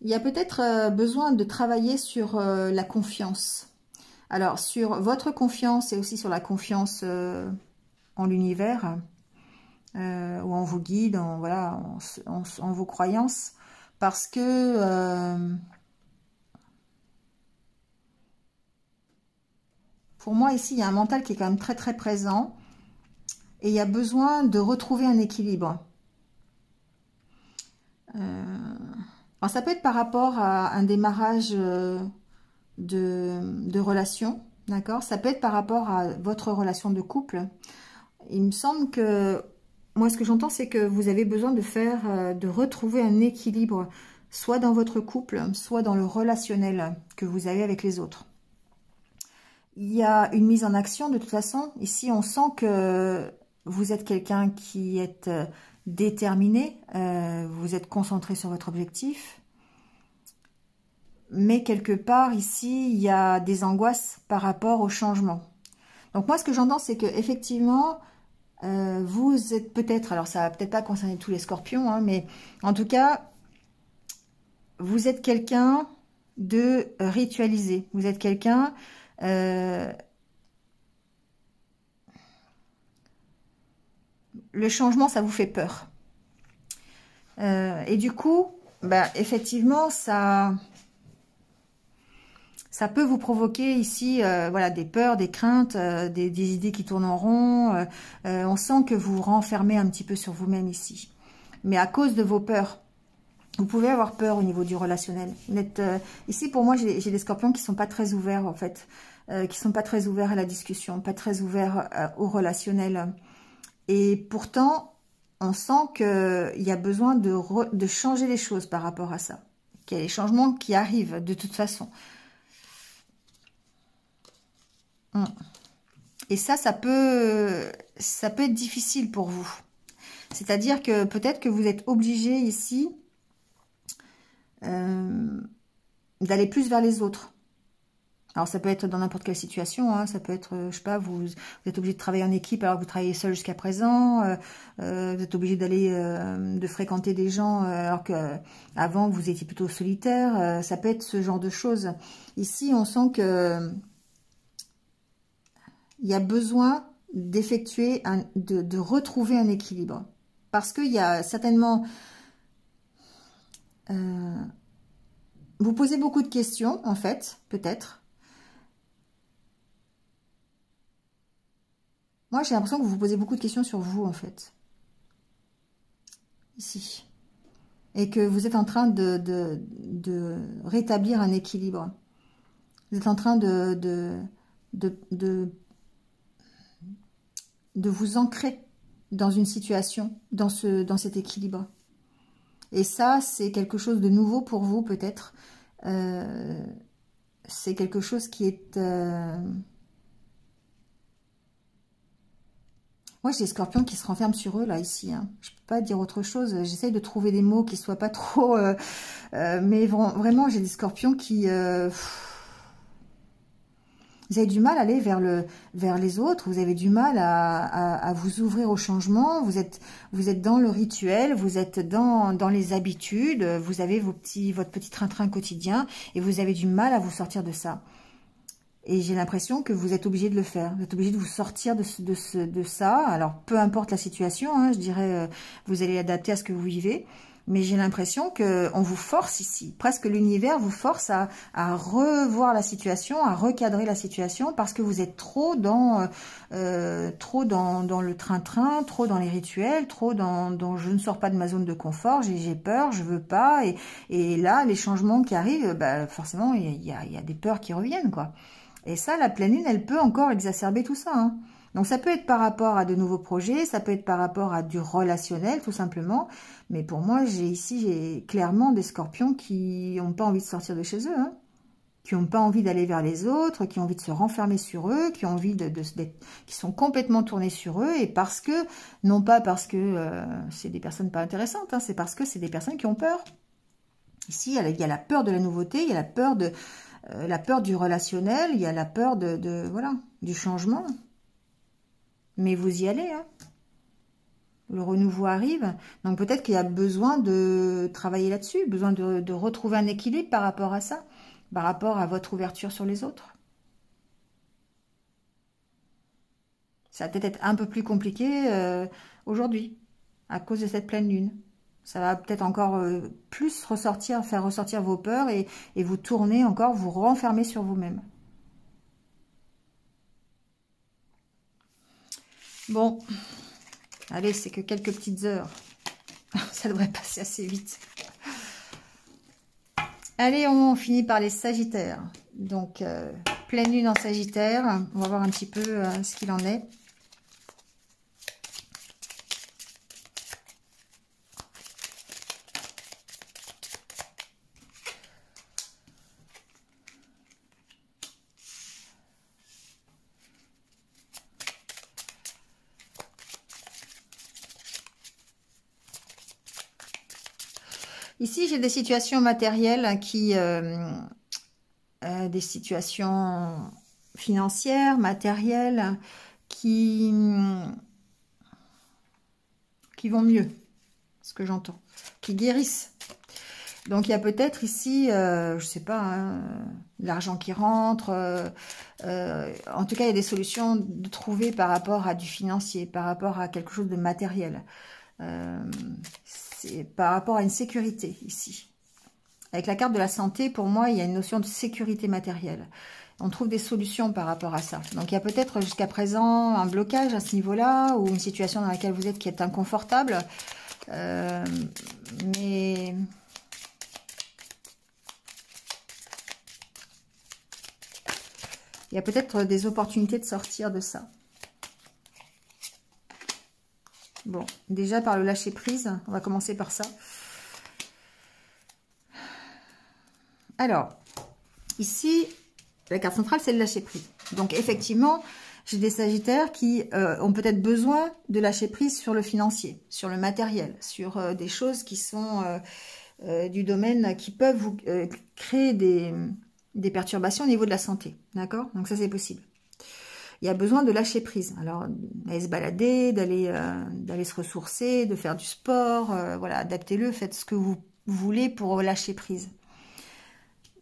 Il y a peut-être besoin de travailler sur la confiance. Alors, sur votre confiance et aussi sur la confiance en l'univers, ou en vos guides, voilà, en vos croyances. Parce que, pour moi, ici, il y a un mental qui est quand même très, très présent. Et il y a besoin de retrouver un équilibre. Alors ça peut être par rapport à un démarrage de relation, d'accord? Ça peut être par rapport à votre relation de couple. Il me semble que, moi ce que j'entends, c'est que vous avez besoin de retrouver un équilibre, soit dans votre couple, soit dans le relationnel que vous avez avec les autres. Il y a une mise en action de toute façon. Ici, on sent que vous êtes quelqu'un qui est déterminé, vous êtes concentré sur votre objectif. Mais quelque part, ici, il y a des angoisses par rapport au changement. Donc moi, ce que j'entends, c'est que effectivement, vous êtes peut-être, alors ça va peut-être pas concerner tous les scorpions, hein, mais en tout cas, vous êtes quelqu'un de ritualisé. Vous êtes quelqu'un... le changement, ça vous fait peur. Et du coup, bah, effectivement, ça peut vous provoquer ici voilà, des peurs, des craintes, des idées qui tournent en rond. On sent que vous vous renfermez un petit peu sur vous-même ici. Mais à cause de vos peurs, vous pouvez avoir peur au niveau du relationnel. Ici, pour moi, j'ai des scorpions qui sont pas très ouverts, en fait. Qui sont pas très ouverts à la discussion, pas très ouverts au relationnel. Et pourtant, on sent qu'il y a besoin de changer les choses par rapport à ça. Qu'il y a des changements qui arrivent de toute façon. Et ça peut être difficile pour vous. C'est-à-dire que peut-être que vous êtes obligé ici d'aller plus vers les autres. Alors ça peut être dans n'importe quelle situation, hein. Ça peut être, je sais pas, vous êtes obligé de travailler en équipe alors que vous travaillez seul jusqu'à présent, vous êtes obligé d'aller, de fréquenter des gens alors que avant vous étiez plutôt solitaire, ça peut être ce genre de choses. Ici on sent que il y a besoin d'effectuer, de retrouver un équilibre. Parce qu'il y a certainement... vous posez beaucoup de questions, en fait, peut-être. Moi, j'ai l'impression que vous vous posez beaucoup de questions sur vous, en fait. Ici. Et que vous êtes en train de rétablir un équilibre. Vous êtes en train de vous ancrer dans une situation, dans cet équilibre. Et ça, c'est quelque chose de nouveau pour vous, peut-être. C'est quelque chose qui est... Moi, j'ai des scorpions qui se renferment sur eux, là, ici. Hein. Je ne peux pas dire autre chose. J'essaye de trouver des mots qui ne soient pas trop... mais vraiment, j'ai des scorpions qui... vous avez du mal à aller vers les autres, vous avez du mal à vous ouvrir au changement, vous êtes dans le rituel, vous êtes dans les habitudes, vous avez votre petit train-train quotidien et vous avez du mal à vous sortir de ça. Et j'ai l'impression que vous êtes obligé de le faire, vous êtes obligé de vous sortir de ça. Alors, peu importe la situation, hein, je dirais, vous allez adapter à ce que vous vivez. Mais j'ai l'impression qu'on vous force ici. Presque l'univers vous force à revoir la situation, à recadrer la situation parce que vous êtes trop dans le train-train, trop dans les rituels, trop dans je ne sors pas de ma zone de confort, j'ai peur, je veux pas. Et là, les changements qui arrivent, bah, forcément, il y a des peurs qui reviennent, quoi. Et ça, la pleine lune, elle peut encore exacerber tout ça, hein. Donc ça peut être par rapport à de nouveaux projets, ça peut être par rapport à du relationnel tout simplement. Mais pour moi, j'ai clairement des scorpions qui n'ont pas envie de sortir de chez eux, hein, qui n'ont pas envie d'aller vers les autres, qui ont envie de se renfermer sur eux, qui ont envie qui sont complètement tournés sur eux, et parce que, non pas parce que c'est des personnes pas intéressantes, hein, c'est parce que c'est des personnes qui ont peur. Ici, il y a la peur de la nouveauté, il y a la peur du relationnel, il y a la peur voilà, du changement. Mais vous y allez, hein. Le renouveau arrive. Donc peut-être qu'il y a besoin de travailler là-dessus, besoin de retrouver un équilibre par rapport à ça, par rapport à votre ouverture sur les autres. Ça va peut-être être un peu plus compliqué aujourd'hui, à cause de cette pleine lune. Ça va peut-être encore plus faire ressortir vos peurs et vous tourner encore, vous renfermer sur vous-même. Bon, allez, c'est que quelques petites heures. Ça devrait passer assez vite. Allez, on finit par les Sagittaires. Donc, pleine lune en Sagittaire. On va voir un petit peu ce qu'il en est. Ici, j'ai des situations matérielles des situations financières, matérielles, qui vont mieux, ce que j'entends, qui guérissent. Donc, il y a peut-être ici, je sais pas, hein, de l'argent qui rentre. En tout cas, il y a des solutions de trouver par rapport à du financier, par rapport à quelque chose de matériel. C'est par rapport à une sécurité ici. Avec la carte de la santé, pour moi, il y a une notion de sécurité matérielle. On trouve des solutions par rapport à ça. Donc, il y a peut-être jusqu'à présent un blocage à ce niveau-là ou une situation dans laquelle vous êtes qui est inconfortable. Mais il y a peut-être des opportunités de sortir de ça. Bon, déjà par le lâcher prise, on va commencer par ça. Alors, ici, la carte centrale, c'est le lâcher prise. Donc, effectivement, j'ai des Sagittaires qui ont peut-être besoin de lâcher prise sur le financier, sur le matériel, sur des choses qui sont du domaine, qui peuvent vous créer des perturbations au niveau de la santé. D'accord? Donc, ça, c'est possible. Il y a besoin de lâcher prise. Alors, d'aller se balader, d'aller se ressourcer, de faire du sport. Voilà, adaptez-le, faites ce que vous voulez pour lâcher prise.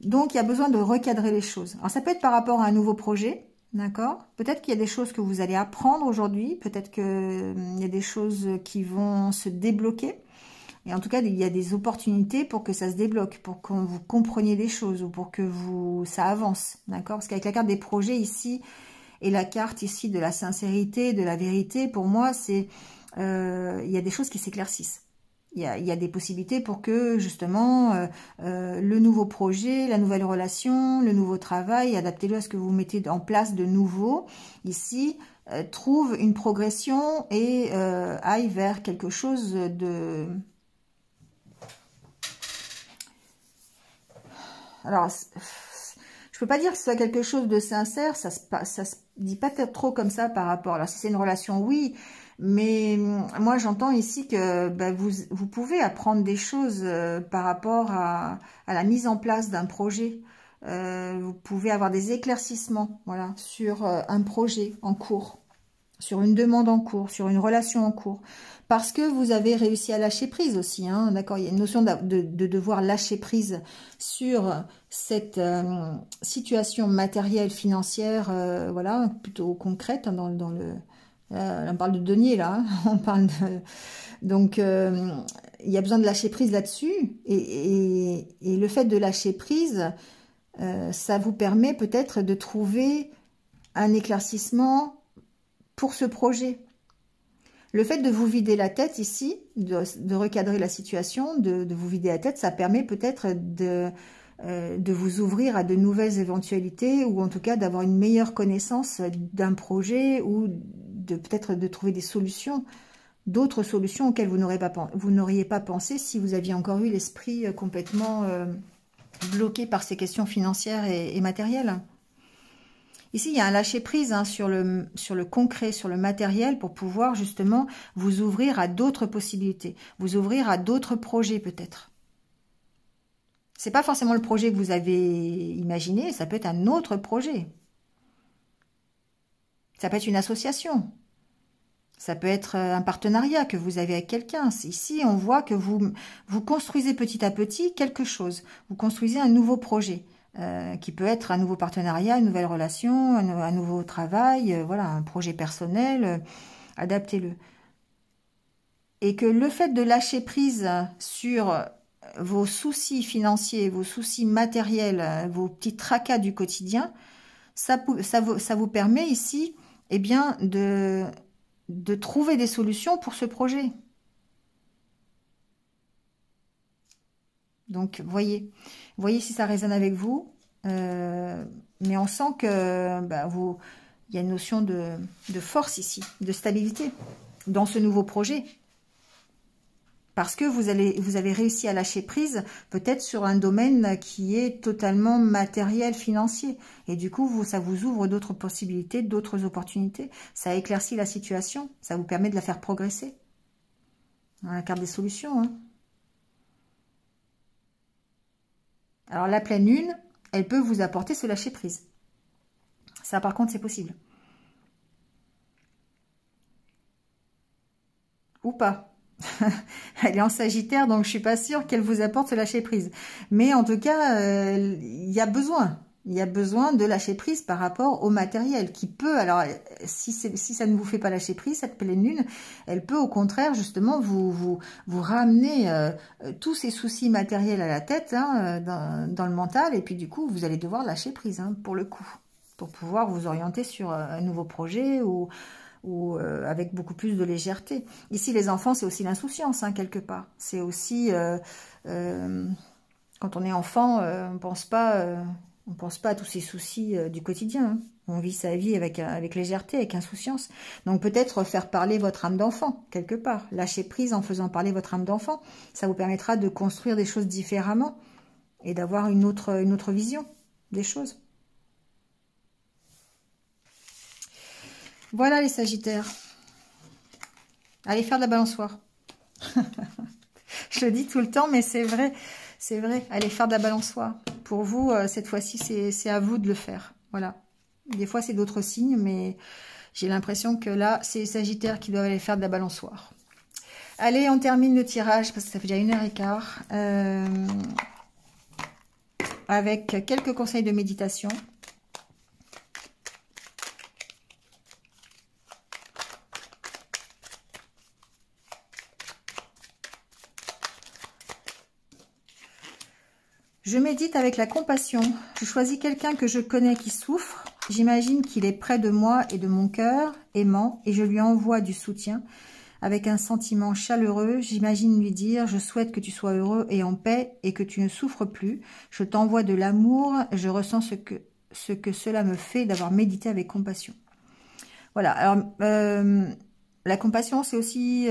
Donc, il y a besoin de recadrer les choses. Alors, ça peut être par rapport à un nouveau projet, d'accord? Peut-être qu'il y a des choses que vous allez apprendre aujourd'hui. Peut-être qu'il y a des choses qui vont se débloquer. Et en tout cas, il y a des opportunités pour que ça se débloque, pour que vous compreniez des choses ou pour que ça avance, d'accord? Parce qu'avec la carte des projets ici... Et la carte ici de la sincérité, de la vérité, pour moi, c'est il y a des choses qui s'éclaircissent. Il y a des possibilités pour que, justement, le nouveau projet, la nouvelle relation, le nouveau travail, adaptez-le à ce que vous mettez en place de nouveau, ici, trouve une progression et aille vers quelque chose de... Alors... Je peux pas dire que ce soit quelque chose de sincère, ça se dit pas trop comme ça par rapport. Alors si c'est une relation, oui, mais moi j'entends ici que vous pouvez apprendre des choses par rapport à la mise en place d'un projet. Vous pouvez avoir des éclaircissements, voilà, sur un projet en cours, sur une demande en cours, sur une relation en cours. Parce que vous avez réussi à lâcher prise aussi, hein, d'accord. Il y a une notion de devoir lâcher prise sur cette situation matérielle, financière, voilà, plutôt concrète, hein, on parle de denier, là, hein, on parle de... Donc, il y a besoin de lâcher prise là-dessus, et le fait de lâcher prise, ça vous permet peut-être de trouver un éclaircissement pour ce projet. Le fait de vous vider la tête ici, de recadrer la situation, de vous vider la tête, ça permet peut-être de vous ouvrir à de nouvelles éventualités, ou en tout cas d'avoir une meilleure connaissance d'un projet, ou de peut-être de trouver des solutions, d'autres solutions auxquelles vous n'auriez pas pensé si vous aviez encore eu l'esprit complètement bloqué par ces questions financières et matérielles. Ici, il y a un lâcher-prise sur le concret, sur le matériel, pour pouvoir justement vous ouvrir à d'autres possibilités, vous ouvrir à d'autres projets peut-être. C'est pas forcément le projet que vous avez imaginé, ça peut être un autre projet. Ça peut être une association. Ça peut être un partenariat que vous avez avec quelqu'un. Ici, on voit que vous construisez petit à petit quelque chose. Vous construisez un nouveau projet. Qui peut être un nouveau partenariat, une nouvelle relation, un nouveau travail, voilà, un projet personnel, adaptez-le. Et que le fait de lâcher prise sur vos soucis financiers, vos soucis matériels, vos petits tracas du quotidien, ça vous permet ici, eh bien, de trouver des solutions pour ce projet. Donc, voyez si ça résonne avec vous. Mais on sent que il y a une notion de force ici, de stabilité dans ce nouveau projet. Parce que vous avez réussi à lâcher prise peut-être sur un domaine qui est totalement matériel, financier. Et du coup, ça vous ouvre d'autres possibilités, d'autres opportunités. Ça éclaircit la situation. Ça vous permet de la faire progresser. La carte des solutions, hein. Alors, la pleine lune, elle peut vous apporter ce lâcher-prise. Ça, par contre, c'est possible. Ou pas. Elle est en Sagittaire, donc je suis pas sûre qu'elle vous apporte ce lâcher-prise. Mais en tout cas, il y a besoin. Il y a besoin de lâcher prise par rapport au matériel qui peut, alors si ça ne vous fait pas lâcher prise, cette pleine lune, elle peut au contraire justement vous ramener tous ces soucis matériels à la tête, hein, dans le mental, et puis du coup vous allez devoir lâcher prise, hein, pour le coup, pour pouvoir vous orienter sur un nouveau projet ou avec beaucoup plus de légèreté. Ici les enfants, c'est aussi l'insouciance, hein, quelque part. C'est aussi quand on est enfant, on pense pas à tous ces soucis du quotidien, hein. On vit sa vie avec légèreté, avec insouciance. Donc peut-être faire parler votre âme d'enfant, quelque part. Lâcher prise en faisant parler votre âme d'enfant. Ça vous permettra de construire des choses différemment et d'avoir une autre vision des choses. Voilà les Sagittaires. Allez faire de la balançoire. Je le dis tout le temps, mais c'est vrai. C'est vrai, allez faire de la balançoire. Pour vous, cette fois-ci, c'est à vous de le faire. Voilà. Des fois, c'est d'autres signes, mais j'ai l'impression que là, c'est les Sagittaires qui doivent aller faire de la balançoire. Allez, on termine le tirage, parce que ça fait déjà 1h15. Avec quelques conseils de méditation. Je médite avec la compassion. Je choisis quelqu'un que je connais qui souffre. J'imagine qu'il est près de moi et de mon cœur, aimant, et je lui envoie du soutien. Avec un sentiment chaleureux, j'imagine lui dire « Je souhaite que tu sois heureux et en paix et que tu ne souffres plus. Je t'envoie de l'amour. Je ressens ce que cela me fait d'avoir médité avec compassion. » Voilà. Alors, la compassion, c'est aussi...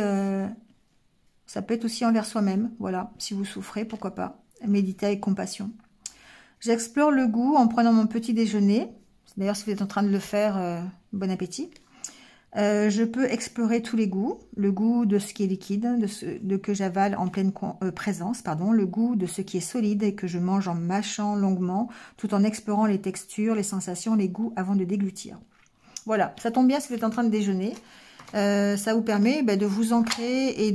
ça peut être aussi envers soi-même. Voilà. Si vous souffrez, pourquoi pas. Méditer avec compassion. J'explore le goût en prenant mon petit déjeuner. D'ailleurs, si vous êtes en train de le faire, bon appétit. Je peux explorer tous les goûts. Le goût de ce qui est liquide, de que j'avale en pleine présence, pardon. Le goût de ce qui est solide et que je mange en mâchant longuement, tout en explorant les textures, les sensations, les goûts avant de déglutir. Voilà, ça tombe bien si vous êtes en train de déjeuner. Ça vous permet de vous ancrer et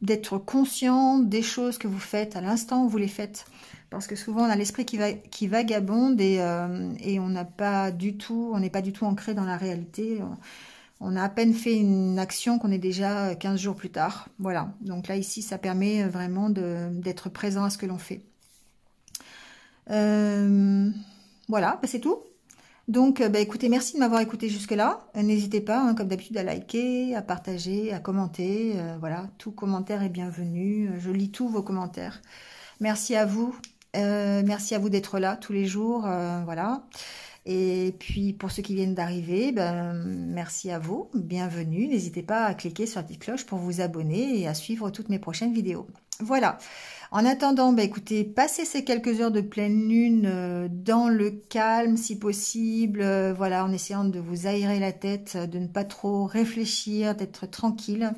d'être conscient des choses que vous faites à l'instant où vous les faites. Parce que souvent, on a l'esprit qui vagabonde et on n'est pas du tout ancré dans la réalité. On a à peine fait une action qu'on est déjà 15 jours plus tard. Voilà, donc là, ici, ça permet vraiment d'être présent à ce que l'on fait. Voilà, c'est tout. Donc, écoutez, merci de m'avoir écouté jusque-là. N'hésitez pas, hein, comme d'habitude, à liker, à partager, à commenter. Voilà, tout commentaire est bienvenu. Je lis tous vos commentaires. Merci à vous Merci à vous d'être là tous les jours, voilà. Et puis pour ceux qui viennent d'arriver, ben, merci à vous, bienvenue. N'hésitez pas à cliquer sur la petite cloche pour vous abonner et à suivre toutes mes prochaines vidéos. Voilà. En attendant, bah écoutez, passez ces quelques heures de pleine lune dans le calme si possible, voilà, en essayant de vous aérer la tête, de ne pas trop réfléchir, d'être tranquille.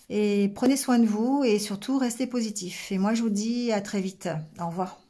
Et prenez soin de vous et surtout restez positif. Et moi je vous dis à très vite. Au revoir.